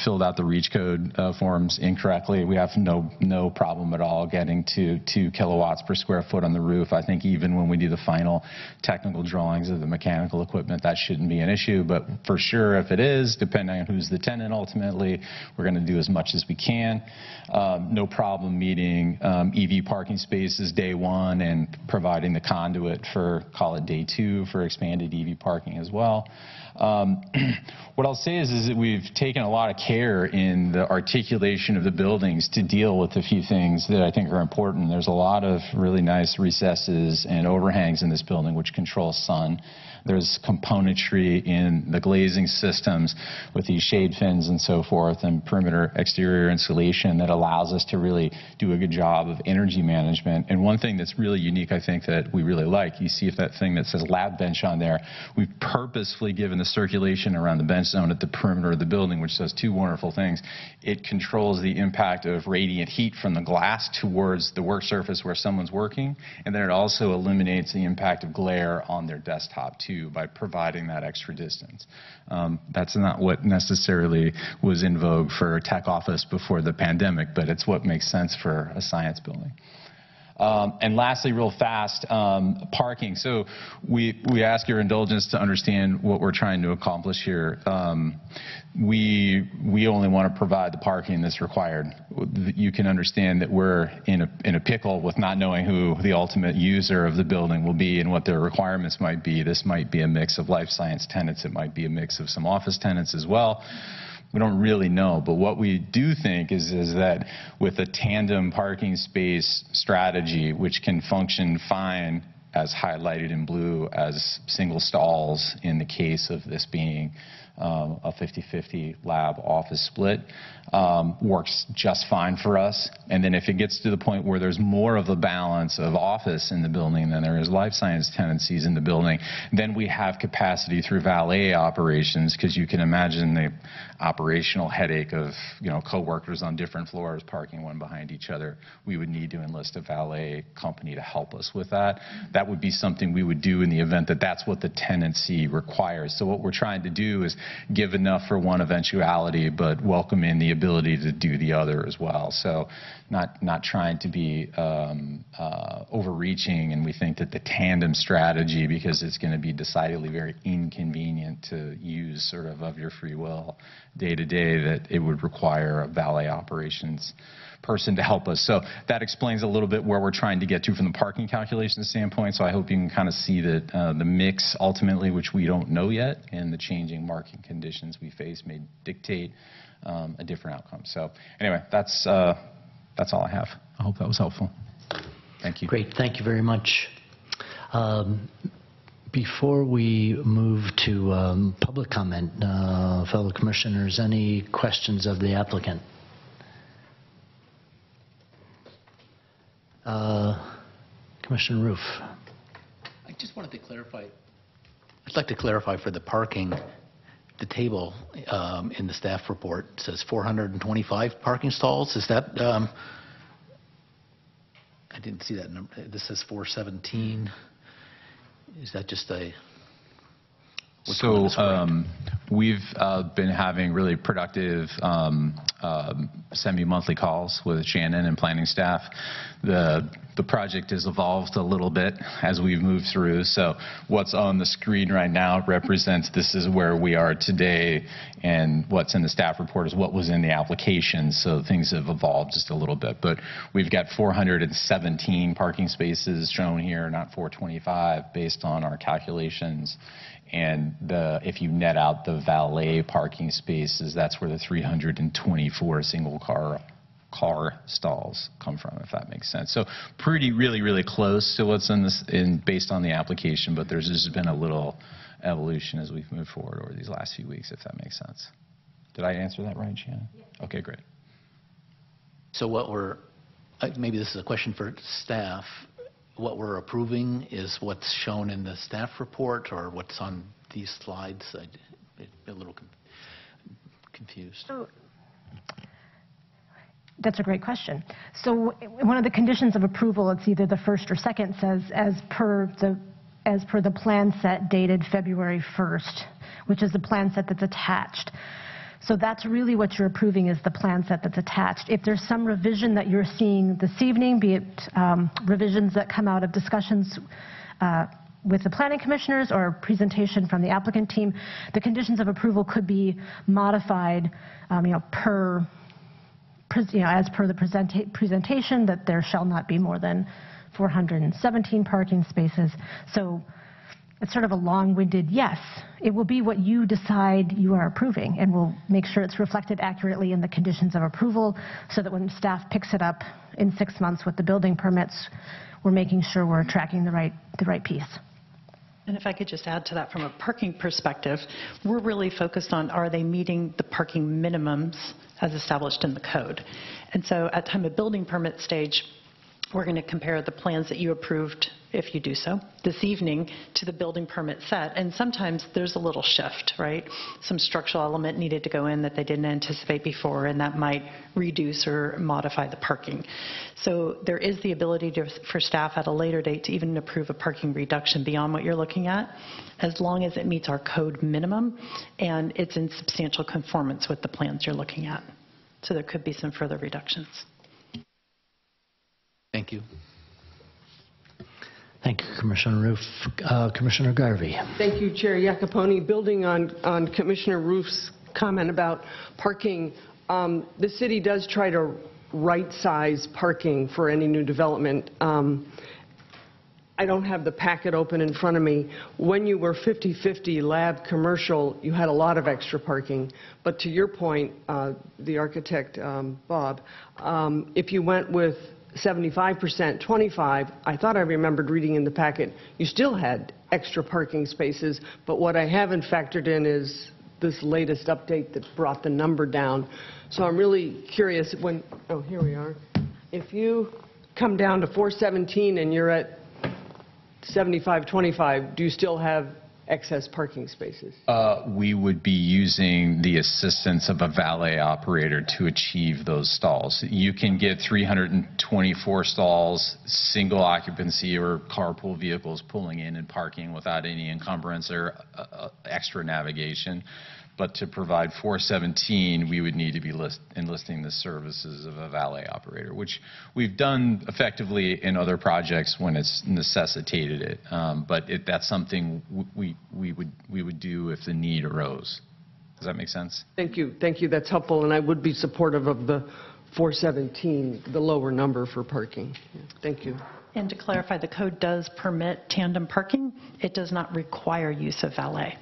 filled out the REACH code forms incorrectly. We have no problem at all getting to 2 kilowatts per square foot on the roof. I think even when we do the final technical drawings of the mechanical equipment, that shouldn't be an issue. But for sure, if it is, depending on who's the tenant ultimately, we're going to do as much as we can. No problem meeting EV parking spaces day one and providing the conduit for, call it day two, for expanded EV parking as well. What I'll say is that we've taken a lot of care in the articulation of the buildings to deal with a few things that I think are important. There's a lot of really nice recesses and overhangs in this building which control sun. There's componentry in the glazing systems with these shade fins and so forth, and perimeter exterior insulation that allows us to really do a good job of energy management. And one thing that's really unique, I think, that we really like, you see if that thing that says lab bench on there, we've purposefully given the circulation around the bench zone at the perimeter of the building, which does two wonderful things. It controls the impact of radiant heat from the glass towards the work surface where someone's working, and then it also eliminates the impact of glare on their desktop too, by providing that extra distance. That's not what necessarily was in vogue for a tech office before the pandemic, but it's what makes sense for a science building. And lastly, real fast, parking. So we ask your indulgence to understand what we're trying to accomplish here. We only want to provide the parking that's required. You can understand that we're in a pickle with not knowing who the ultimate user of the building will be and what their requirements might be. This might be a mix of life science tenants. It might be a mix of some office tenants as well. We don't really know, but what we do think is that with a tandem parking space strategy, which can function fine as highlighted in blue as single stalls in the case of this being a 50-50 lab office split, works just fine for us. And then if it gets to the point where there's more of a balance of office in the building than there is life science tenancies in the building, then we have capacity through valet operations, because you can imagine the operational headache of, co-workers on different floors parking one behind each other. We would need to enlist a valet company to help us with that. That would be something we would do in the event that that's what the tenancy requires. So what we're trying to do is give enough for one eventuality, but welcome in the ability to do the other as well. So not trying to be overreaching, and we think that the tandem strategy, because it's going to be decidedly very inconvenient to use sort of your free will day to day, that it would require a valet operations person to help us. So that explains a little bit where we're trying to get to from the parking calculation standpoint. So I hope you can kind of see that the mix ultimately, which we don't know yet, and the changing market conditions we face may dictate a different outcome. So anyway, that's all I have. I hope that was helpful. Thank you. Great. Thank you very much. Before we move to public comment, fellow commissioners, any questions of the applicant? Commissioner Roof. I just wanted to clarify. I'd like to clarify for the parking, the table in the staff report says 425 parking stalls. Is that, I didn't see that number. This says 417. Is that just a? So we've been having really productive semi-monthly calls with Shannon and planning staff. The project has evolved a little bit as we've moved through. So what's on the screen right now represents this is where we are today, and what's in the staff report is what was in the application. So things have evolved just a little bit. But we've got 417 parking spaces shown here, not 425, based on our calculations. And if you net out the valet parking spaces, that's where the 324 single car stalls come from, if that makes sense. So really close to what's based on the application, but there's just been a little evolution as we've moved forward over these last few weeks, if that makes sense. Did I answer that right, Shannon? Yes. Okay, great. So maybe this is a question for staff. What we're approving is what's shown in the staff report or what's on these slides? I'm a little confused. So, that's a great question. So one of the conditions of approval, it's either the first or second, says as per the plan set dated February 1st, which is the plan set that's attached. So that's really what you're approving, is the plan set that's attached. If there's some revision that you're seeing this evening, be it revisions that come out of discussions with the planning commissioners or a presentation from the applicant team, the conditions of approval could be modified, as per the presentation, that there shall not be more than 417 parking spaces. So it's sort of a long-winded yes. It will be what you decide you are approving, and we'll make sure it's reflected accurately in the conditions of approval so that when staff picks it up in 6 months with the building permits, we're making sure we're tracking the right piece. And if I could just add to that, from a parking perspective, we're really focused on, are they meeting the parking minimums as established in the code? And so at time of building permit stage, we're going to compare the plans that you approved, if you do so, this evening to the building permit set. And sometimes there's a little shift, right? Some structural element needed to go in that they didn't anticipate before, and that might reduce or modify the parking. So there is the ability for staff at a later date to even approve a parking reduction beyond what you're looking at, as long as it meets our code minimum and it's in substantial conformance with the plans you're looking at. So there could be some further reductions. Thank you. Thank you, Commissioner Roof. Commissioner Garvey. Thank you, Chair Iacopone. Building on Commissioner Roof's comment about parking, the city does try to right-size parking for any new development. I don't have the packet open in front of me. When you were 50-50 lab commercial, you had a lot of extra parking. But to your point, the architect, Bob, if you went with 75%, 25, I thought I remembered reading in the packet, you still had extra parking spaces, but what I haven't factored in is this latest update that brought the number down. So I'm really curious when, oh, here we are. If you come down to 417 and you're at 75, 25, do you still have excess parking spaces? We would be using the assistance of a valet operator to achieve those stalls. You can get 324 stalls, single occupancy or carpool vehicles pulling in and parking without any encumbrance or extra navigation. But to provide 417, we would need to be enlisting the services of a valet operator, which we've done effectively in other projects when it's necessitated it. But that's something we would do if the need arose. Does that make sense? Thank you. Thank you. That's helpful. And I would be supportive of the 417, the lower number for parking. Yeah. Thank you. And to clarify, the code does permit tandem parking. It does not require use of valet.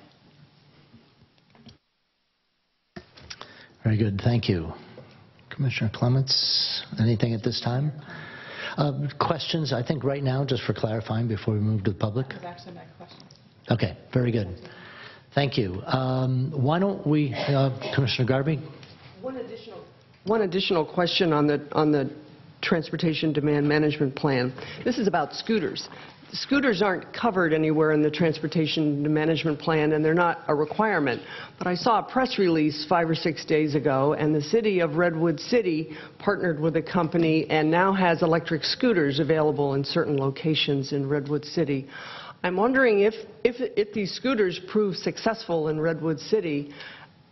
Very good. Thank you. Commissioner Clements, anything at this time? Questions, I think right now, just for clarifying before we move to the public? That was actually my question. Okay, very good. Thank you. Why don't we, Commissioner Garvey? One additional question on the Transportation Demand Management Plan. This is about scooters. Scooters aren't covered anywhere in the Transportation Management Plan, and they're not a requirement. But I saw a press release 5 or 6 days ago, and the city of Redwood City partnered with a company and now has electric scooters available in certain locations in Redwood City. I'm wondering if these scooters prove successful in Redwood City,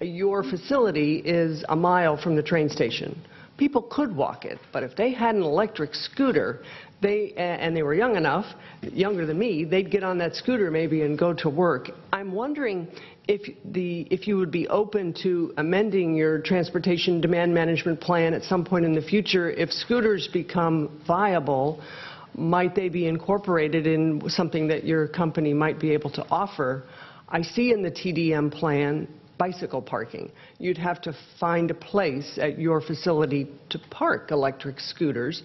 your facility is a mile from the train station. People could walk it, but if they had an electric scooter, and they were young enough, younger than me, they'd get on that scooter maybe and go to work. I'm wondering if you would be open to amending your Transportation Demand Management Plan at some point in the future. If scooters become viable, might they be incorporated in something that your company might be able to offer? I see in the TDM plan bicycle parking. You'd have to find a place at your facility to park electric scooters.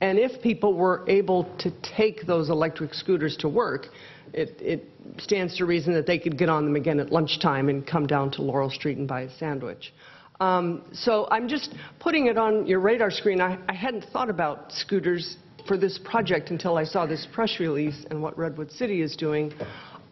And if people were able to take those electric scooters to work, it stands to reason that they could get on them again at lunchtime and come down to Laurel Street and buy a sandwich. So I'm just putting it on your radar screen. I hadn't thought about scooters for this project until I saw this press release and what Redwood City is doing.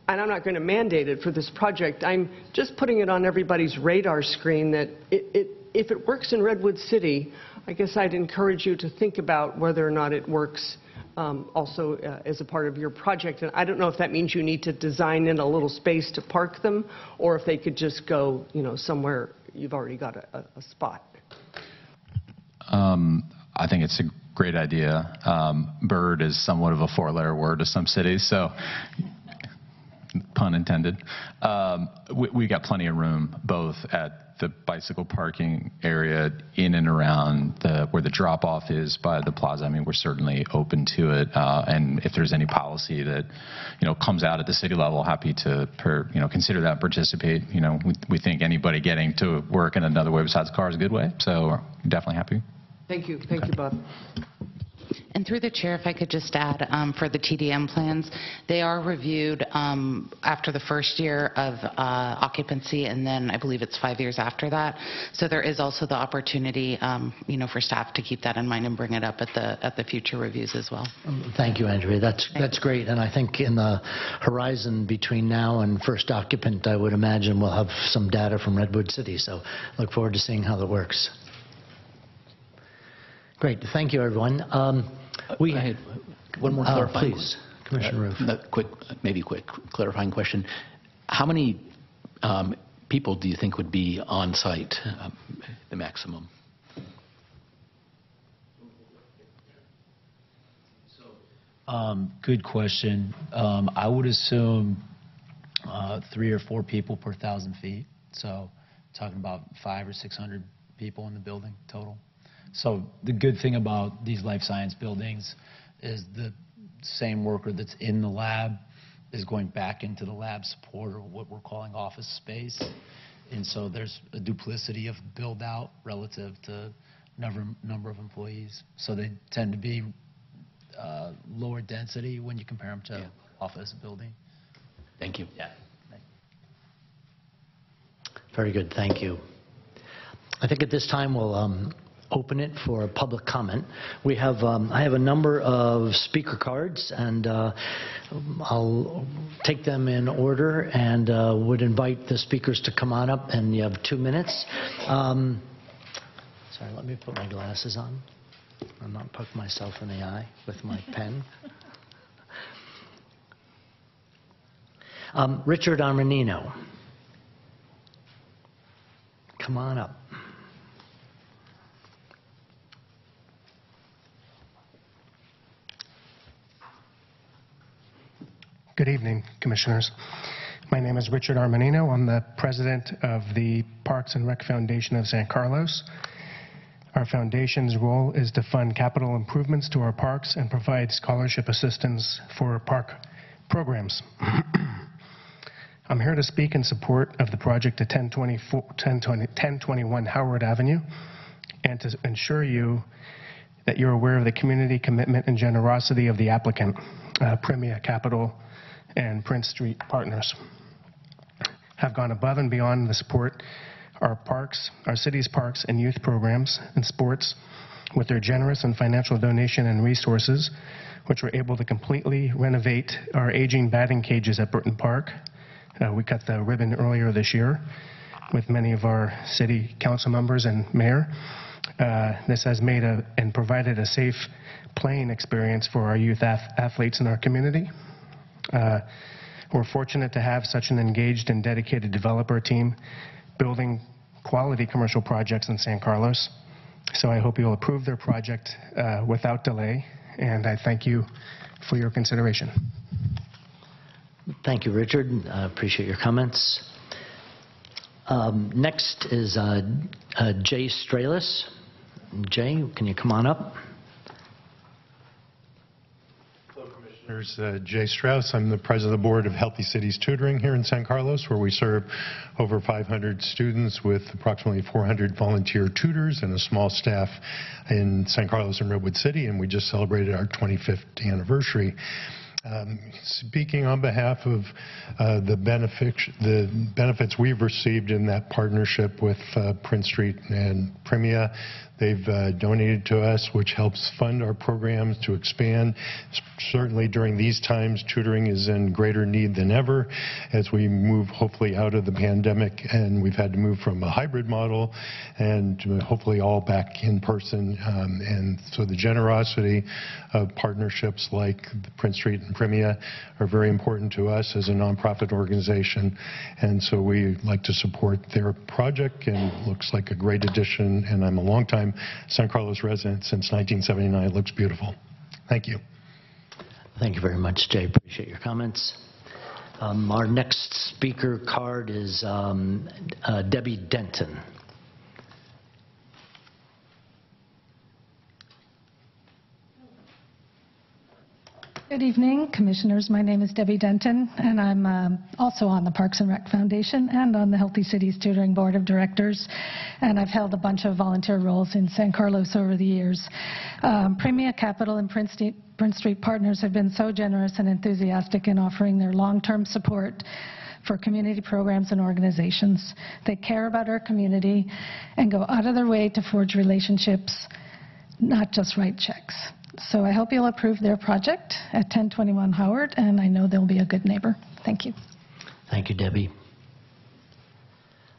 And I'm not going to mandate it for this project. I'm just putting it on everybody's radar screen that if it works in Redwood City, I guess I'd encourage you to think about whether or not it works also as a part of your project. And I don't know if that means you need to design in a little space to park them, or if they could just go, somewhere you've already got a spot. I think it's a great idea. Bird is somewhat of a four-letter word to some cities, so pun intended. We got plenty of room, both at the bicycle parking area in and around where the drop-off is by the plaza. I mean, we're certainly open to it, and if there's any policy that comes out at the city level, happy to consider that, participate. We think anybody getting to work in another way besides the car is a good way, so we're definitely happy. Thank you. Thank you, Bob. And through the chair, if I could just add, for the TDM plans, they are reviewed after the first year of occupancy, and then I believe it's 5 years after that. So there is also the opportunity, for staff to keep that in mind and bring it up at the future reviews as well. Thank you, Andrea. That's great. And I think in the horizon between now and first occupant, I would imagine we'll have some data from Redwood City. So look forward to seeing how that works. Great. Thank you, everyone. I had one more clarifying please, Commissioner Roof. Quick clarifying question. How many people do you think would be on site, the maximum? Good question. I would assume 3 or 4 people per 1,000 feet. So talking about 500 or 600 people in the building total. So the good thing about these life science buildings is the same worker that's in the lab is going back into the lab support, or what we're calling office space. And so there's a duplicity of build out relative to number of employees. So they tend to be lower density when you compare them to office building. Thank you. Yeah. Very good. Thank you. I think at this time we'll open it for public comment. We have, I have a number of speaker cards, and I'll take them in order, and would invite the speakers to come on up, and you have 2 minutes. Sorry, let me put my glasses on. I'll not poke myself in the eye with my pen. Richard Armanino. Come on up. Good evening, Commissioners. My name is Richard Armanino. I'm the president of the Parks and Rec Foundation of San Carlos. Our foundation's role is to fund capital improvements to our parks and provide scholarship assistance for park programs. I'm here to speak in support of the project at 1021 Howard Avenue, and to ensure you that you're aware of the community commitment and generosity of the applicant, Premier Capital and Prince Street Partners have gone above and beyond to support our city's parks and youth programs and sports with their generous and financial donation and resources, which were able to completely renovate our aging batting cages at Burton Park. We cut the ribbon earlier this year with many of our city council members and mayor. This has made and provided a safe playing experience for our youth athletes in our community. We're fortunate to have such an engaged and dedicated developer team building quality commercial projects in San Carlos. So I hope you'll approve their project without delay, and I thank you for your consideration. Thank you, Richard. I appreciate your comments. Next is Jay Stralis. Jay, can you come on up? There's Jay Strauss. I'm the president of the board of Healthy Cities Tutoring here in San Carlos, where we serve over 500 students with approximately 400 volunteer tutors and a small staff in San Carlos and Redwood City, and we just celebrated our 25th anniversary. Speaking on behalf of the benefits we've received in that partnership with Prince Street and Premia, they've donated to us, which helps fund our programs to expand. Certainly during these times, tutoring is in greater need than ever as we move hopefully out of the pandemic, and we've had to move from a hybrid model and hopefully all back in person. And so the generosity of partnerships like Prince Street and Premia are very important to us as a nonprofit organization, and so we like to support their project, and it looks like a great addition, and I'm a longtime San Carlos resident since 1979. It looks beautiful. Thank you. Thank you very much, Jay. Appreciate your comments. Our next speaker card is Debbie Denton. Good evening, Commissioners. My name is Debbie Denton, and I'm also on the Parks and Rec Foundation and on the Healthy Cities Tutoring Board of Directors, and I've held a bunch of volunteer roles in San Carlos over the years. Premia Capital and Prince Street Partners have been so generous and enthusiastic in offering their long-term support for community programs and organizations. They care about our community and go out of their way to forge relationships, not just write checks. So I hope you'll approve their project at 1021 Howard, and I know they'll be a good neighbor. Thank you. Thank you, Debbie.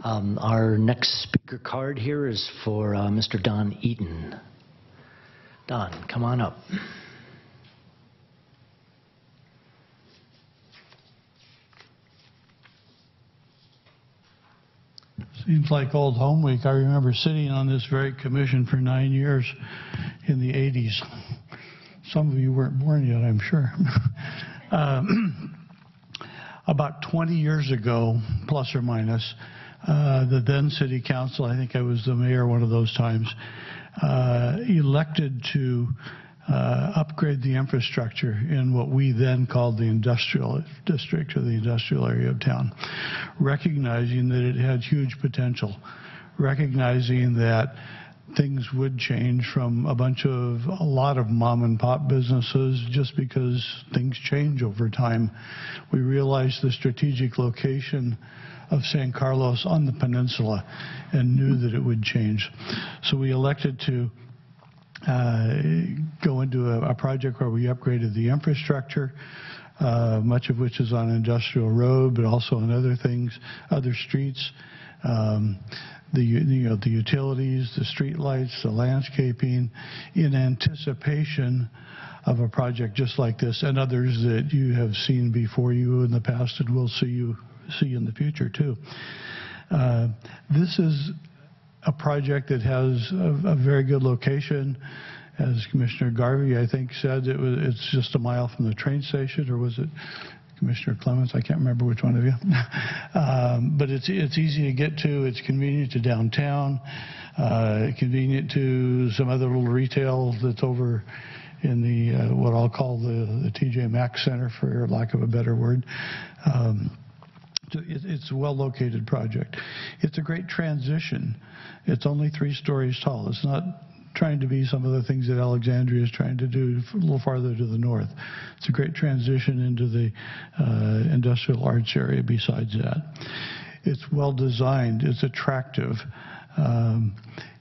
Our next speaker card here is for Mr. Don Eaton. Don, come on up. Seems like old home week. I remember sitting on this very commission for 9 years in the 80s. Some of you weren't born yet, I'm sure. About 20 years ago, plus or minus, the then city council, I think I was the mayor one of those times, elected to upgrade the infrastructure in what we then called the industrial district, or the industrial area of town, recognizing that it had huge potential, recognizing that things would change from a lot of mom and pop businesses just because things change over time. We realized the strategic location of San Carlos on the peninsula and knew that it would change. So we elected to go into a project where we upgraded the infrastructure, much of which is on Industrial Road, but also on other things, other streets. The utilities, the street lights, the landscaping, in anticipation of a project just like this and others that you have seen before you in the past and will see in the future too. This is a project that has a very good location. As Commissioner Garvey, I think, said, it's just a mile from the train station, or was it Commissioner Clements? I can't remember which one of you. But it's easy to get to. It's convenient to downtown, convenient to some other little retail that's over in the what I'll call the TJ Maxx Center, for lack of a better word. It's a well-located project. It's a great transition. It's only 3 stories tall. It's not trying to be some of the things that Alexandria is trying to do a little farther to the north. It's a great transition into the industrial arts area besides that. It's well designed. It's attractive.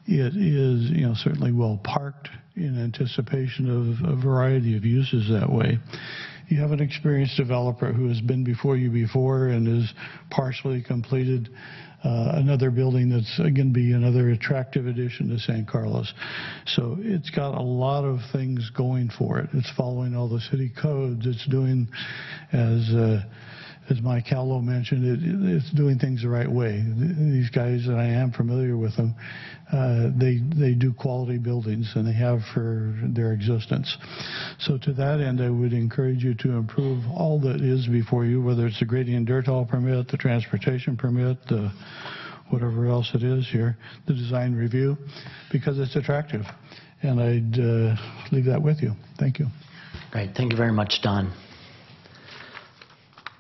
It is, certainly well parked in anticipation of a variety of uses that way. You have an experienced developer who has been before you before and has partially completed another building that's going to be another attractive addition to San Carlos. So it's got a lot of things going for it. It's following all the city codes. It's doing, as Mike Callow mentioned, it's doing things the right way. These guys, and I am familiar with them, they do quality buildings, and they have for their existence. So to that end, I would encourage you to improve all that is before you, whether it's the gradient and dirt hall permit, the transportation permit, whatever else it is here, the design review, because it's attractive. And I'd leave that with you. Thank you. Great. Thank you very much, Don.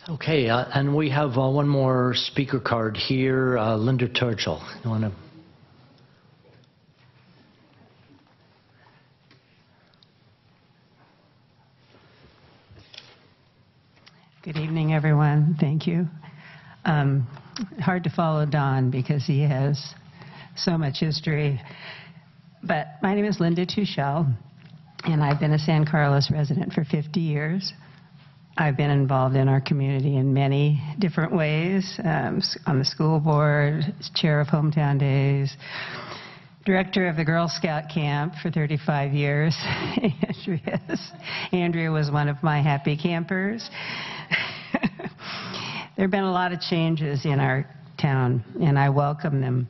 Okay, and we have one more speaker card here. Linda Churchill. You want to? Good evening, everyone. Thank you. Hard to follow Don because he has so much history. But my name is Linda Tuchel, and I've been a San Carlos resident for 50 years. I've been involved in our community in many different ways, on the school board, chair of Hometown Days, director of the Girl Scout camp for 35 years. Andrea was one of my happy campers. There have been a lot of changes in our town, and I welcome them.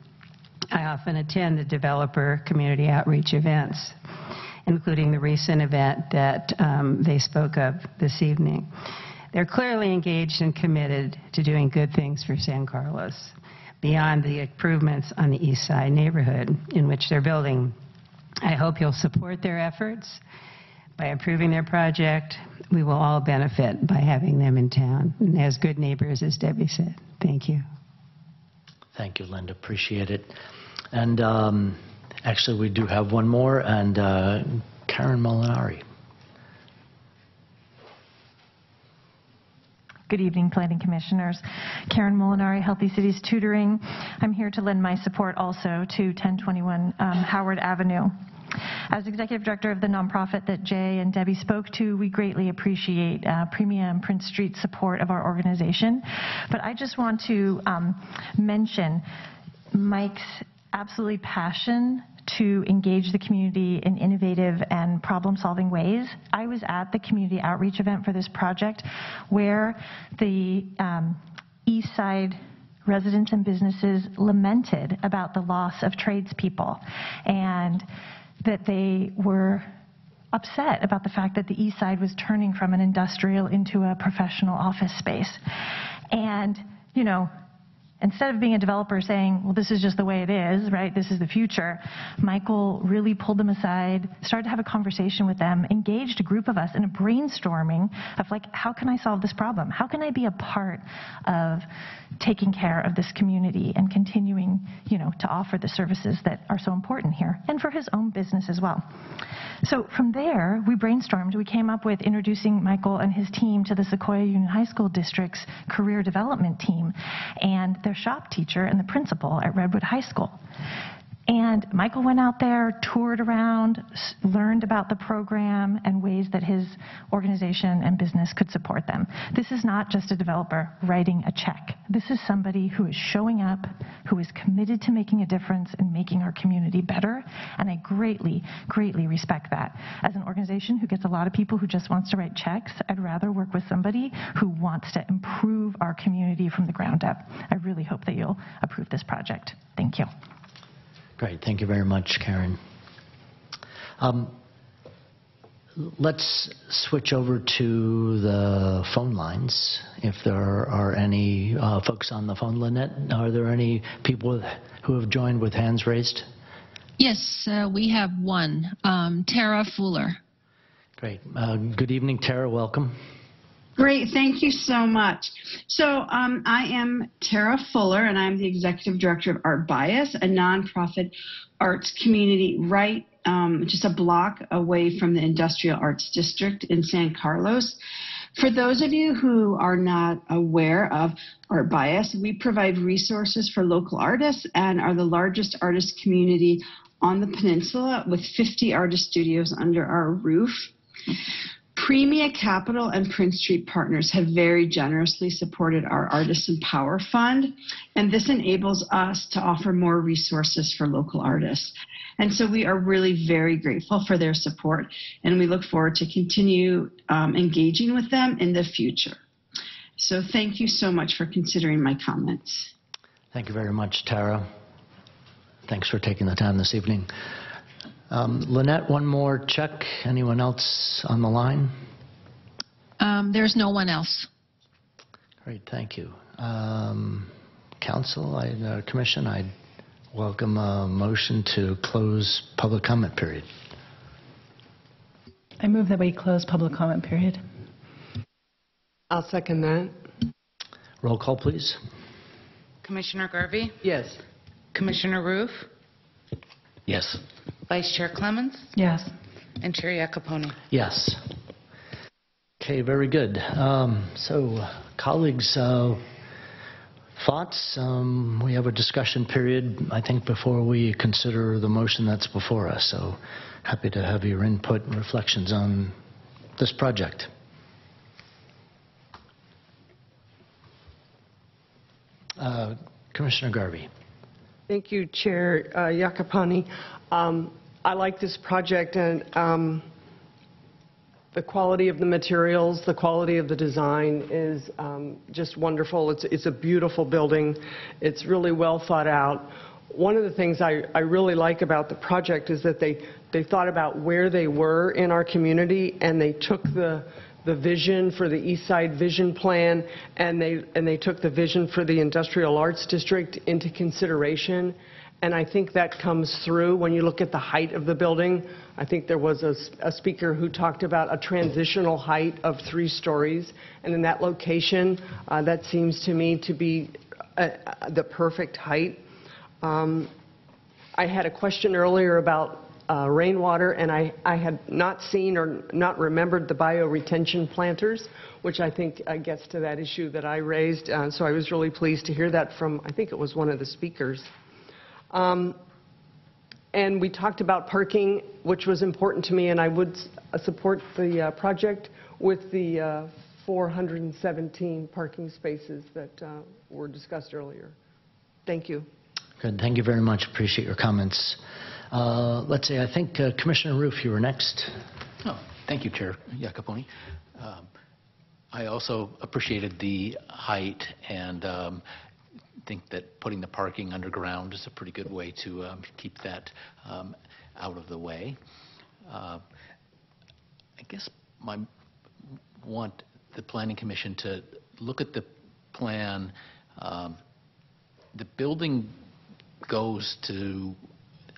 I often attend the developer community outreach events, including the recent event that they spoke of this evening. They're clearly engaged and committed to doing good things for San Carlos, beyond the improvements on the East Side neighborhood in which they're building. I hope you'll support their efforts. By approving their project, we will all benefit by having them in town, and as good neighbors, as Debbie said. Thank you. Thank you, Linda. Appreciate it. And actually, we do have one more, and Karen Molinari. Good evening, Planning Commissioners. Karen Molinari, Healthy Cities Tutoring. I'm here to lend my support also to 1021 Howard Avenue. As Executive Director of the nonprofit that Jay and Debbie spoke to, we greatly appreciate Premia and Prince Street support of our organization. But I just want to mention Mike's absolutely passion to engage the community in innovative and problem-solving ways. I was at the community outreach event for this project where the East Side residents and businesses lamented about the loss of tradespeople and that they were upset about the fact that the East Side was turning from an industrial into a professional office space. And, instead of being a developer saying, well, this is just the way it is, right, this is the future, Michael really pulled them aside, started to have a conversation with them, engaged a group of us in a brainstorming of how can I solve this problem? How can I be a part of taking care of this community and continuing, to offer the services that are so important here, and for his own business as well. So from there, we brainstormed. We came up with introducing Michael and his team to the Sequoia Union High School District's career development team and their shop teacher and the principal at Redwood High School. And Michael went out there, toured around, learned about the program and ways that his organization and business could support them. This is not just a developer writing a check. This is somebody who is showing up, who is committed to making a difference and making our community better. And I greatly, greatly respect that. As an organization who gets a lot of people who just wants to write checks, I'd rather work with somebody who wants to improve our community from the ground up. I really hope that you'll approve this project. Thank you. Great. Thank you very much, Karen. Let's switch over to the phone lines. If there are any folks on the phone, Lynette, are there any people who have joined with hands raised? Yes, we have one. Tara Fuller. Great. Good evening, Tara. Welcome. Great. Thank you so much. So I am Tara Fuller, and I'm the Executive Director of Art Bias, a nonprofit arts community right just a block away from the Industrial Arts District in San Carlos. For those of you who are not aware of Art Bias, we provide resources for local artists and are the largest artist community on the peninsula with 50 artist studios under our roof. Premia Capital and Prince Street Partners have very generously supported our Artisan Power Fund, and this enables us to offer more resources for local artists. And so we are really very grateful for their support, and we look forward to continue engaging with them in the future. So thank you so much for considering my comments. Thank you very much, Tara. Thanks for taking the time this evening. Lynette, one more check. Anyone else on the line? There's no one else. Great, thank you. Council, Commission, I'd welcome a motion to close public comment period. I move that we close public comment period. I'll second that. Roll call, please. Commissioner Garvey? Yes. Commissioner Roof? Yes. Vice Chair Clemens? Yes. And Chair Iacopone? Yes. Okay, very good. So, colleagues, thoughts? We have a discussion period, I think, before we consider the motion that's before us. So, happy to have your input and reflections on this project. Commissioner Garvey. Thank you, Chair Iacopone. I like this project, and the quality of the materials, the quality of the design is just wonderful. It's a beautiful building. It's really well thought out. One of the things I really like about the project is that they thought about where they were in our community, and they took the vision for the East Side Vision Plan, and they took the vision for the Industrial Arts District into consideration. And I think that comes through when you look at the height of the building. I think there was a speaker who talked about a transitional height of 3 stories. And in that location, that seems to me to be the perfect height. I had a question earlier about rainwater, and I had not seen or not remembered the bioretention planters, which I think gets to that issue that I raised. So I was really pleased to hear that from, I think it was one of the speakers. And we talked about parking, which was important to me, and I would support the project with the 417 parking spaces that were discussed earlier. Thank you. Good. Thank you very much. Appreciate your comments. Let's see. I think Commissioner Roof, you were next. Oh, thank you, Chair Iacopone. I also appreciated the height, and think that putting the parking underground is a pretty good way to keep that out of the way. I guess I want the Planning Commission to look at the plan. The building goes to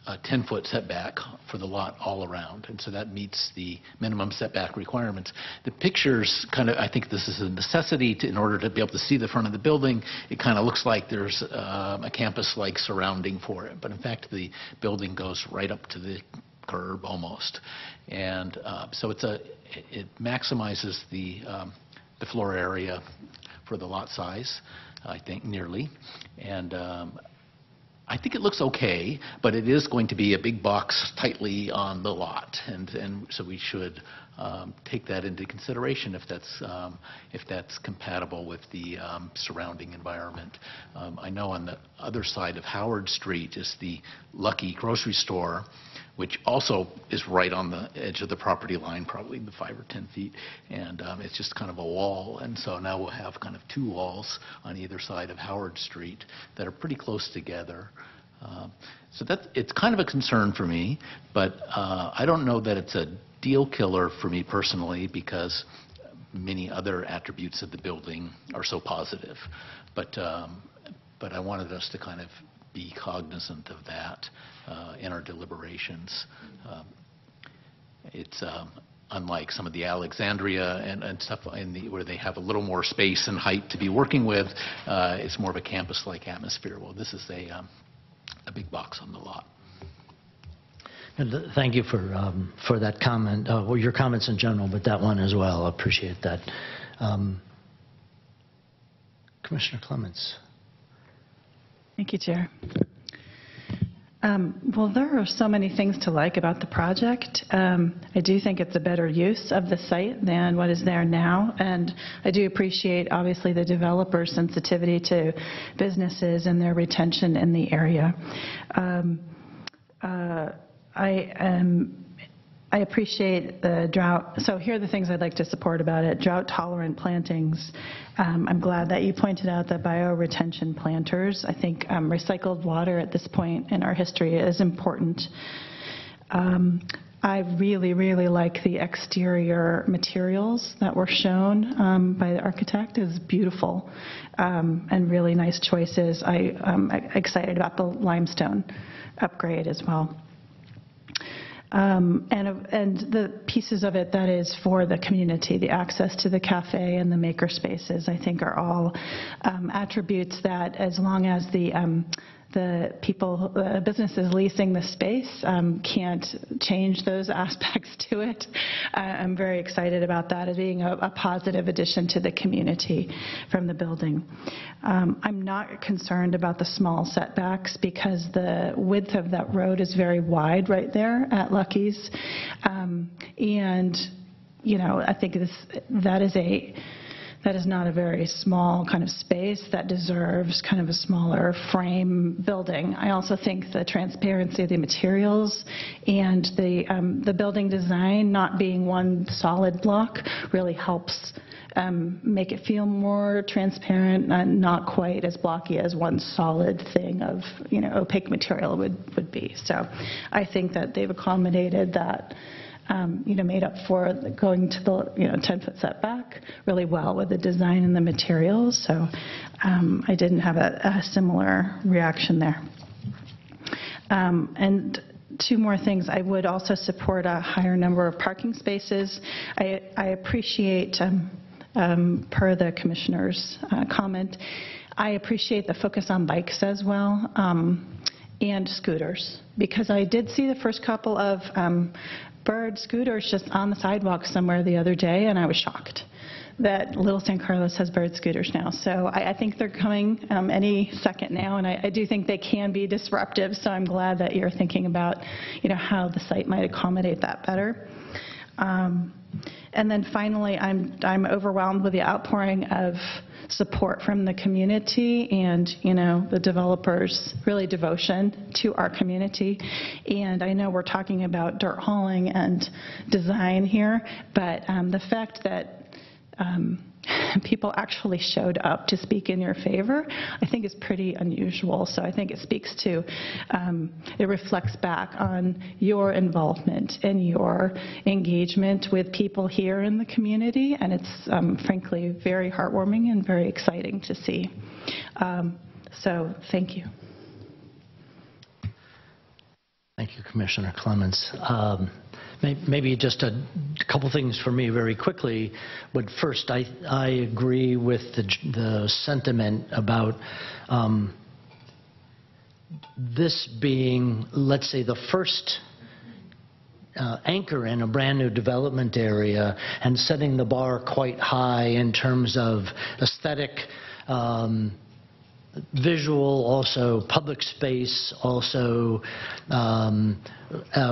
a 10-foot setback for the lot all around, and so that meets the minimum setback requirements. The pictures kind of, I think this is a necessity in order to be able to see the front of the building. It kind of looks like there's a campus-like surrounding for it, but in fact the building goes right up to the curb almost, and so it maximizes the floor area for the lot size, I think, nearly, and I think it looks okay, but it is going to be a big box tightly on the lot, and so we should take that into consideration if that's compatible with the surrounding environment. I know on the other side of Howard Street is the Lucky grocery store, which also is right on the edge of the property line, probably 5 or 10 feet, and it's just kind of a wall. And so now we'll have kind of 2 walls on either side of Howard Street that are pretty close together. So it's kind of a concern for me, but I don't know that it's a deal killer for me personally, because many other attributes of the building are so positive. But I wanted us to kind of be cognizant of that in our deliberations. It's unlike some of the Alexandria and stuff where they have a little more space and height to be working with. It's more of a campus-like atmosphere. Well, this is a big box on the lot. And thank you for that comment, well, your comments in general, but that one as well. I appreciate that. Commissioner Clements. Thank you, Chair. Well, there are so many things to like about the project. I do think it's a better use of the site than what is there now, and I do appreciate, obviously, the developer's sensitivity to businesses and their retention in the area. I appreciate the drought. So here are the things I'd like to support about it. Drought-tolerant plantings. I'm glad that you pointed out the bioretention planters. I think recycled water at this point in our history is important. I really, really like the exterior materials that were shown by the architect. It was beautiful and really nice choices. I'm excited about the limestone upgrade as well. And the pieces of it that is for the community, the access to the cafe and the maker spaces, I think are all attributes that, as long as the people, businesses leasing the space can't change those aspects to it. I'm very excited about that as being a positive addition to the community from the building. I'm not concerned about the small setbacks because the width of that road is very wide right there at Lucky's. And, you know, I think that is not a very small kind of space that deserves kind of a smaller frame building. I also think the transparency of the materials and the building design not being one solid block really helps make it feel more transparent and not quite as blocky as one solid thing of, you know, opaque material would be. So I think that they've accommodated that. You know, made up for going to the 10-foot setback really well with the design and the materials. So I didn't have a similar reaction there. And two more things. I would also support a higher number of parking spaces. I appreciate, per the commissioner's comment, I appreciate the focus on bikes as well. And scooters, because I did see the first couple of bird scooters just on the sidewalk somewhere the other day, and I was shocked that Little San Carlos has bird scooters now. So I think they're coming any second now, and I do think they can be disruptive, so I'm glad that you're thinking about, you know, how the site might accommodate that better. And then finally, I'm overwhelmed with the outpouring of support from the community and, you know, the developers' really devotion to our community. And I know we're talking about dirt hauling and design here, but the fact that people actually showed up to speak in your favor, I think is pretty unusual. So I think it speaks to, it reflects back on your involvement and your engagement with people here in the community, and it's frankly very heartwarming and very exciting to see. So thank you. Thank you, Commissioner Clements. Maybe just a couple things for me very quickly. But first, I agree with the sentiment about this being, let's say, the first anchor in a brand new development area and setting the bar quite high in terms of aesthetic, visual, also public space, also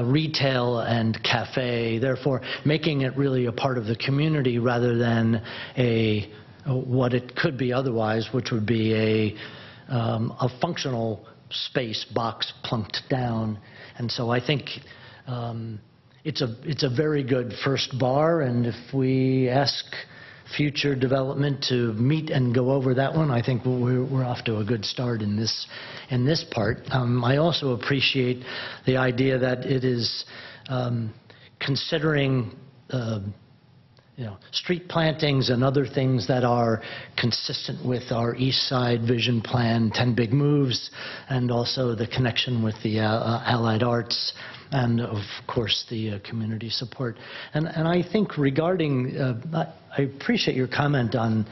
retail and cafe, therefore making it really a part of the community rather than what it could be otherwise, which would be a functional space box plunked down. And so I think it's a very good first bar, and if we ask future development to meet and go over that one, I think we're off to a good start in this part. I also appreciate the idea that it is considering street plantings and other things that are consistent with our East Side Vision Plan, 10 Big Moves, and also the connection with the Allied Arts, and of course the community support. And I think regarding, I appreciate your comment on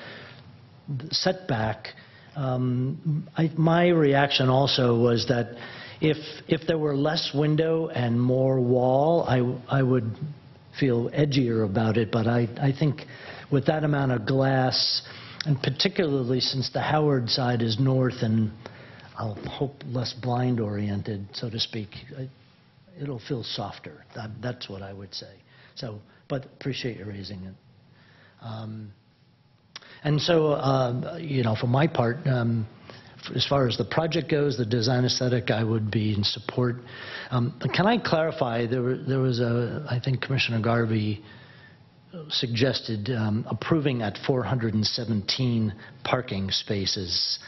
setback. My reaction also was that If there were less window and more wall, I would feel edgier about it, but I think with that amount of glass, and particularly since the Howard side is north and I'll hope less blind oriented, so to speak, it'll feel softer. That's what I would say. So, but appreciate you raising it. And so, you know, for my part, as far as the project goes, the design aesthetic, I would be in support. Can I clarify, there was I think Commissioner Garvey suggested approving at 417 parking spaces,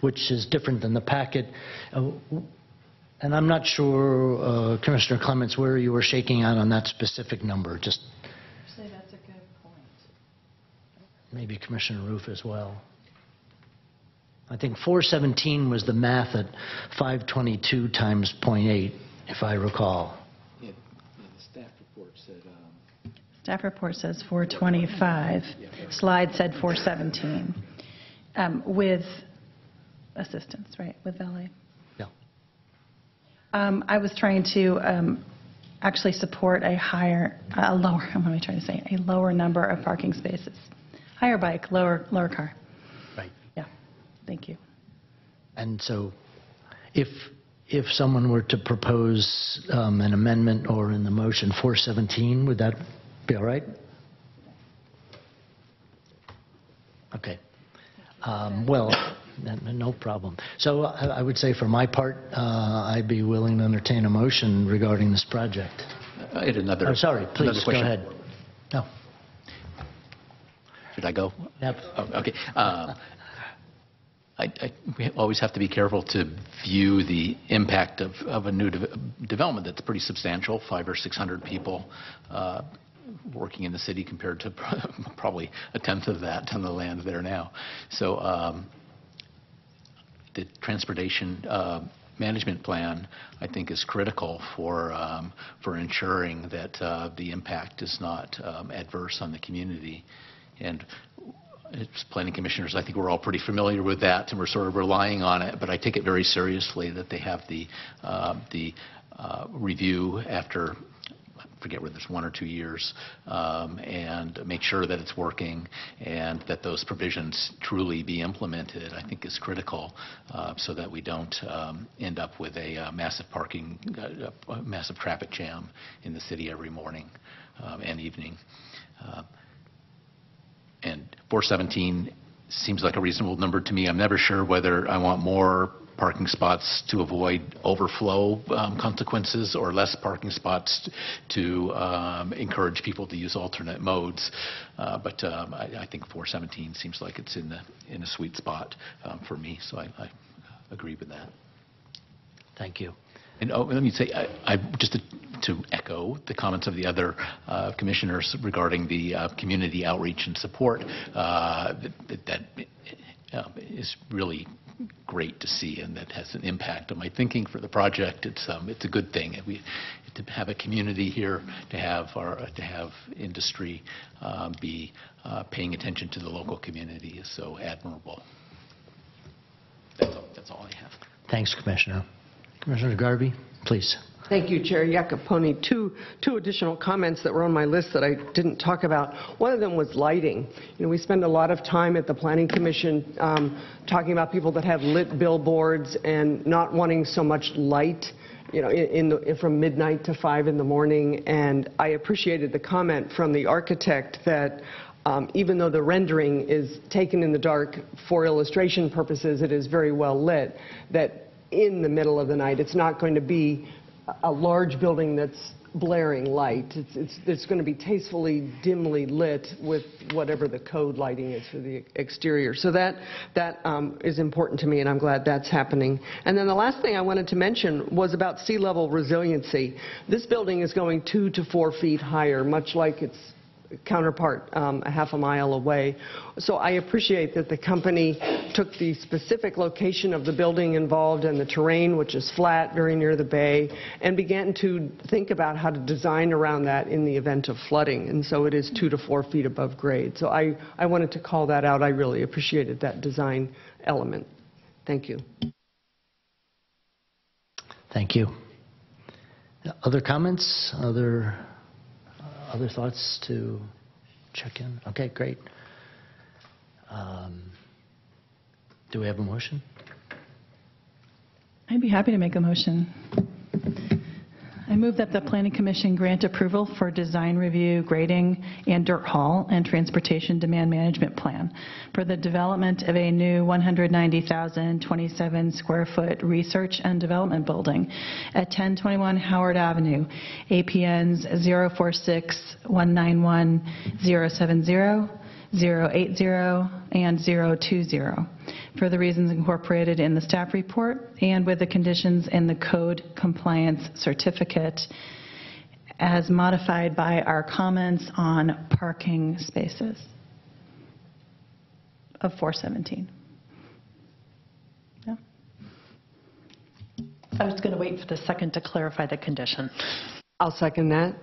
which is different than the packet. And I'm not sure, Commissioner Clements, where you were shaking out on that specific number. Just actually, that's a good point. Maybe Commissioner Roof as well. I think 417 was the math at 522 times 0.8, if I recall. Yeah, the staff report said... Staff report says 425. Slide said 417. With assistance, right, with valet. Yeah. I was trying to actually support a lower number of parking spaces. Higher bike, lower car. Right. Yeah, thank you. And so if someone were to propose an amendment or in the motion 417, would that be all right? Okay. Well, no problem. So I would say for my part, I'd be willing to entertain a motion regarding this project. I had another. Oh, sorry. Please go ahead. No. Should I go? Yep. Oh, okay. We always have to be careful to view the impact of a new development that's pretty substantial, 500 or 600 people working in the city compared to probably a tenth of that on the land there now. So the transportation management plan, I think, is critical for ensuring that the impact is not adverse on the community. And as planning commissioners, I think we're all pretty familiar with that, and we're sort of relying on it. But I take it very seriously that they have the review after, I forget whether it's 1 or 2 years, and make sure that it's working and that those provisions truly be implemented, I think is critical, so that we don't end up with a massive massive traffic jam in the city every morning and evening. And 417 seems like a reasonable number to me. I'm never sure whether I want more parking spots to avoid overflow consequences or less parking spots to encourage people to use alternate modes. But I think 417 seems like it's in a sweet spot for me, so I agree with that. Thank you. And let me say, just to echo the comments of the other commissioners regarding the community outreach and support, that is really great to see, and that has an impact on my thinking for the project. It's a good thing. To have a community here, to have industry be paying attention to the local community is so admirable. That's all I have. Thanks, Commissioner. Commissioner Garvey, please. Thank you, Chair Iacopone. Two additional comments that were on my list that I didn't talk about. One of them was lighting. You know, we spend a lot of time at the Planning Commission talking about people that have lit billboards and not wanting so much light, you know, from midnight to 5 in the morning. And I appreciated the comment from the architect that even though the rendering is taken in the dark for illustration purposes, it is very well lit, that in the middle of the night, it's not going to be a large building that's blaring light. It's going to be tastefully, dimly lit with whatever the code lighting is for the exterior. So that is important to me, and I'm glad that's happening. And then the last thing I wanted to mention was about sea level resiliency. This building is going 2 to 4 feet higher, much like its counterpart a half a mile away. So I appreciate that the company took the specific location of the building involved and the terrain, which is flat, very near the bay, and began to think about how to design around that in the event of flooding. And so it is 2 to 4 feet above grade. So I wanted to call that out. I really appreciated that design element. Thank you. Thank you. Other comments? Other thoughts to check in? Okay, great. Do we have a motion? I'd be happy to make a motion. I move that the Planning Commission grant approval for design review, grading, and dirt haul and transportation demand management plan for the development of a new 190,027 square foot research and development building at 1021 Howard Avenue, APNs 046-191-070, 080, and 020, for the reasons incorporated in the staff report and with the conditions in the code compliance certificate as modified by our comments on parking spaces of 417. I was going to wait for the second to clarify the condition. I'll second that.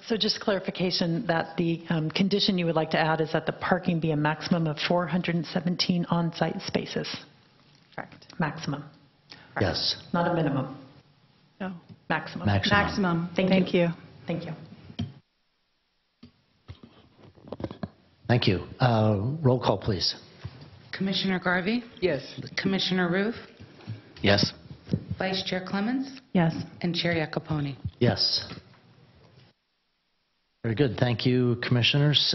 So just clarification that the condition you would like to add is that the parking be a maximum of 417 on-site spaces. Correct. Maximum. Yes. Not a minimum. No. Maximum. Maximum. Thank you. Thank you. Thank you. Roll call, please. Commissioner Garvey? Yes. Commissioner Roof? Yes. Vice Chair Clemens? Yes. And Chair Iacoponi? Yes. Very good. Thank you, commissioners.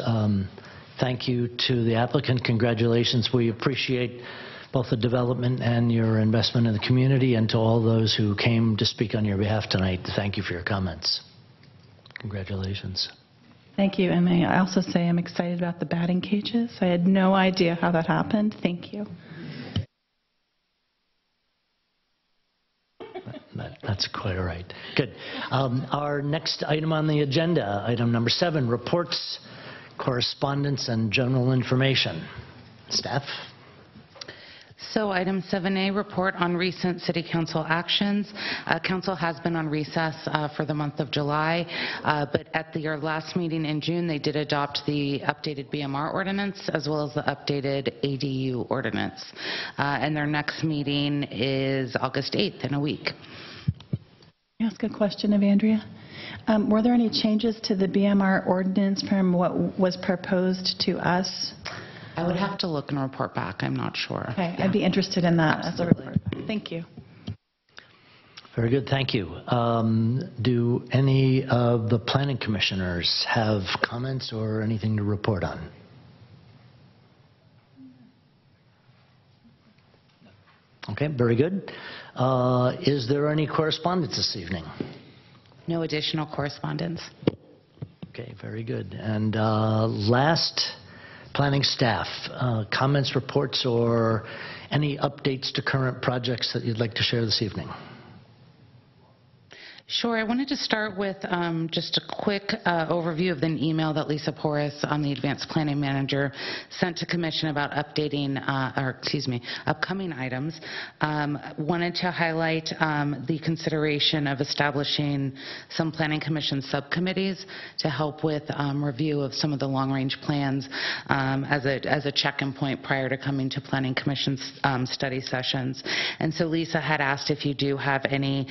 Thank you to the applicant. Congratulations. We appreciate both the development and your investment in the community, and to all those who came to speak on your behalf tonight. Thank you for your comments. Congratulations. Thank you. And may I also say I'm excited about the batting cages. I had no idea how that happened. Thank you. That's quite all right. Good. Our next item on the agenda, item number 7, reports, correspondence, and general information. Staff? So item 7A, report on recent City Council actions. Council has been on recess for the month of July, but at their last meeting in June, they did adopt the updated BMR ordinance as well as the updated ADU ordinance. And their next meeting is August 8th, in a week. Can I ask a question of Andrea? Were there any changes to the BMR ordinance from what was proposed to us? I would have to look and report back. I'm not sure. Okay, Yeah. I'd be interested in that Absolutely. as a report back. Thank you. Very good. Thank you. Do any of the planning commissioners have comments or anything to report on? Okay, very good. Is there any correspondence this evening? No additional correspondence. Okay, very good. And last, planning staff, comments, reports, or any updates to current projects that you'd like to share this evening? Sure. I wanted to start with just a quick overview of an email that Lisa Porras, the Advanced Planning Manager, sent to Commission about updating, upcoming items. Wanted to highlight the consideration of establishing some Planning Commission subcommittees to help with review of some of the long-range plans as a check-in point prior to coming to Planning Commission's study sessions. And so Lisa had asked if you do have any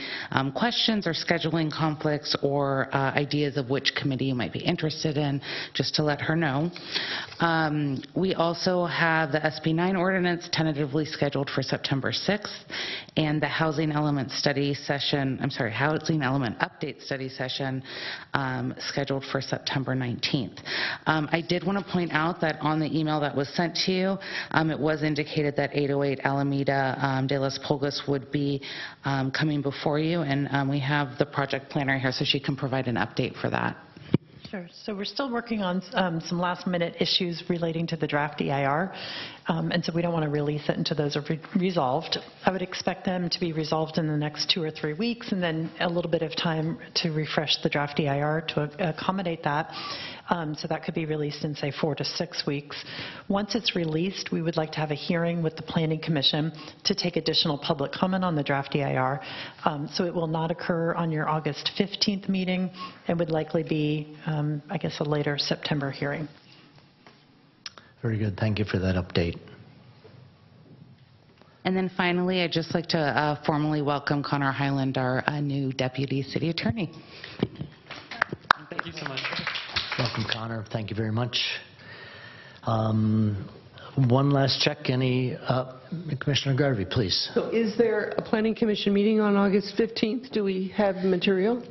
questions or scheduling conflicts or ideas of which committee you might be interested in, just to let her know. We also have the SB 9 ordinance tentatively scheduled for September 6th, and the housing element study session, housing element update study session scheduled for September 19th. I did want to point out that on the email that was sent to you, it was indicated that 808 Alameda de las Pulgas would be coming before you, and we have the project planner here so she can provide an update for that. Sure. So we're still working on some last-minute issues relating to the draft EIR, and so we don't want to release it until those are resolved. I would expect them to be resolved in the next 2 or 3 weeks, and then a little bit of time to refresh the draft EIR to accommodate that. So that could be released in, say, 4 to 6 weeks. Once it's released, we would like to have a hearing with the Planning Commission to take additional public comment on the draft EIR. So it will not occur on your August 15th meeting. It would likely be, I guess, a later September hearing. Very good. Thank you for that update. And then finally, I'd just like to formally welcome Connor Highland, our new Deputy City Attorney. Thank you so much. Welcome, Connor. Thank you very much. One last check. Commissioner Garvey, please. So is there a Planning Commission meeting on August 15th? Do we have material?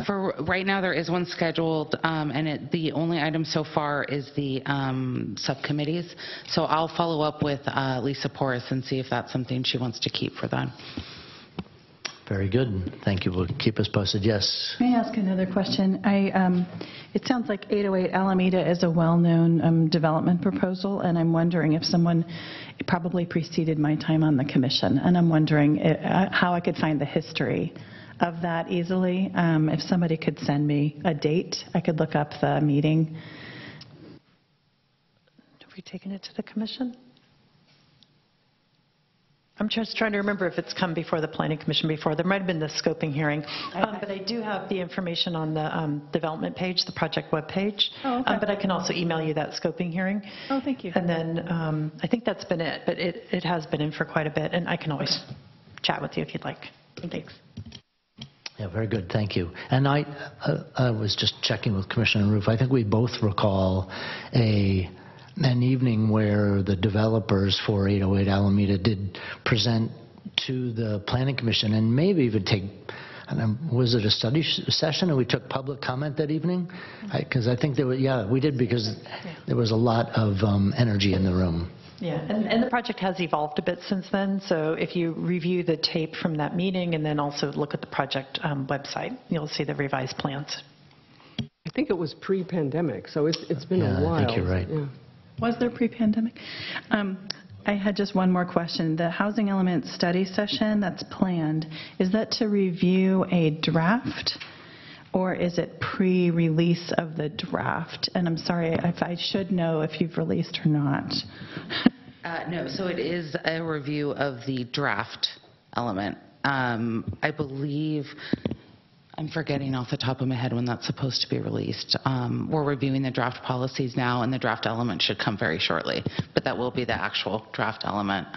For right now, there is one scheduled, and the only item so far is the subcommittees. So I'll follow up with Lisa Porras and see if that's something she wants to keep for that. Very good. Thank you. We'll keep us posted. Yes. May I ask another question? It sounds like 808 Alameda is a well-known development proposal, and I'm wondering if someone probably preceded my time on the commission, and I'm wondering how I could find the history of that easily. If somebody could send me a date, I could look up the meeting. Have we taken it to the commission? I'm just trying to remember if it's come before the Planning Commission before. There might have been the scoping hearing. But I do have the information on the development page, the project web page. Oh, okay. But I can also email you that scoping hearing. Oh, thank you. And then I think that's been it, but it has been in for quite a bit, and I can always chat with you if you'd like. Thanks. Yeah, very good. Thank you. And I was just checking with Commissioner Roof. I think we both recall an evening where the developers for 808 Alameda did present to the Planning Commission and maybe even take, was it a study session, and we took public comment that evening? Because I think there was, yeah, we did, because there was a lot of energy in the room. Yeah, and the project has evolved a bit since then, so if you review the tape from that meeting and then also look at the project website, you'll see the revised plans. I think it was pre-pandemic, so it's been a while. I think you're right. Yeah. Was there pre-pandemic? I had just one more question. The housing element study session that's planned, is that to review a draft, or is it pre-release of the draft? And I'm sorry if I should know if you've released or not. No, so it is a review of the draft element. I believe, I'm forgetting off the top of my head when that's supposed to be released. We're reviewing the draft policies now, and the draft element should come very shortly. But that will be the actual draft element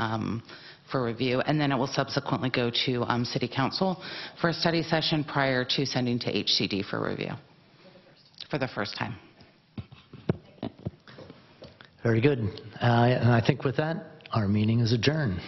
for review. And then it will subsequently go to City Council for a study session prior to sending to HCD for review for the first time. Very good. And I think with that, our meeting is adjourned.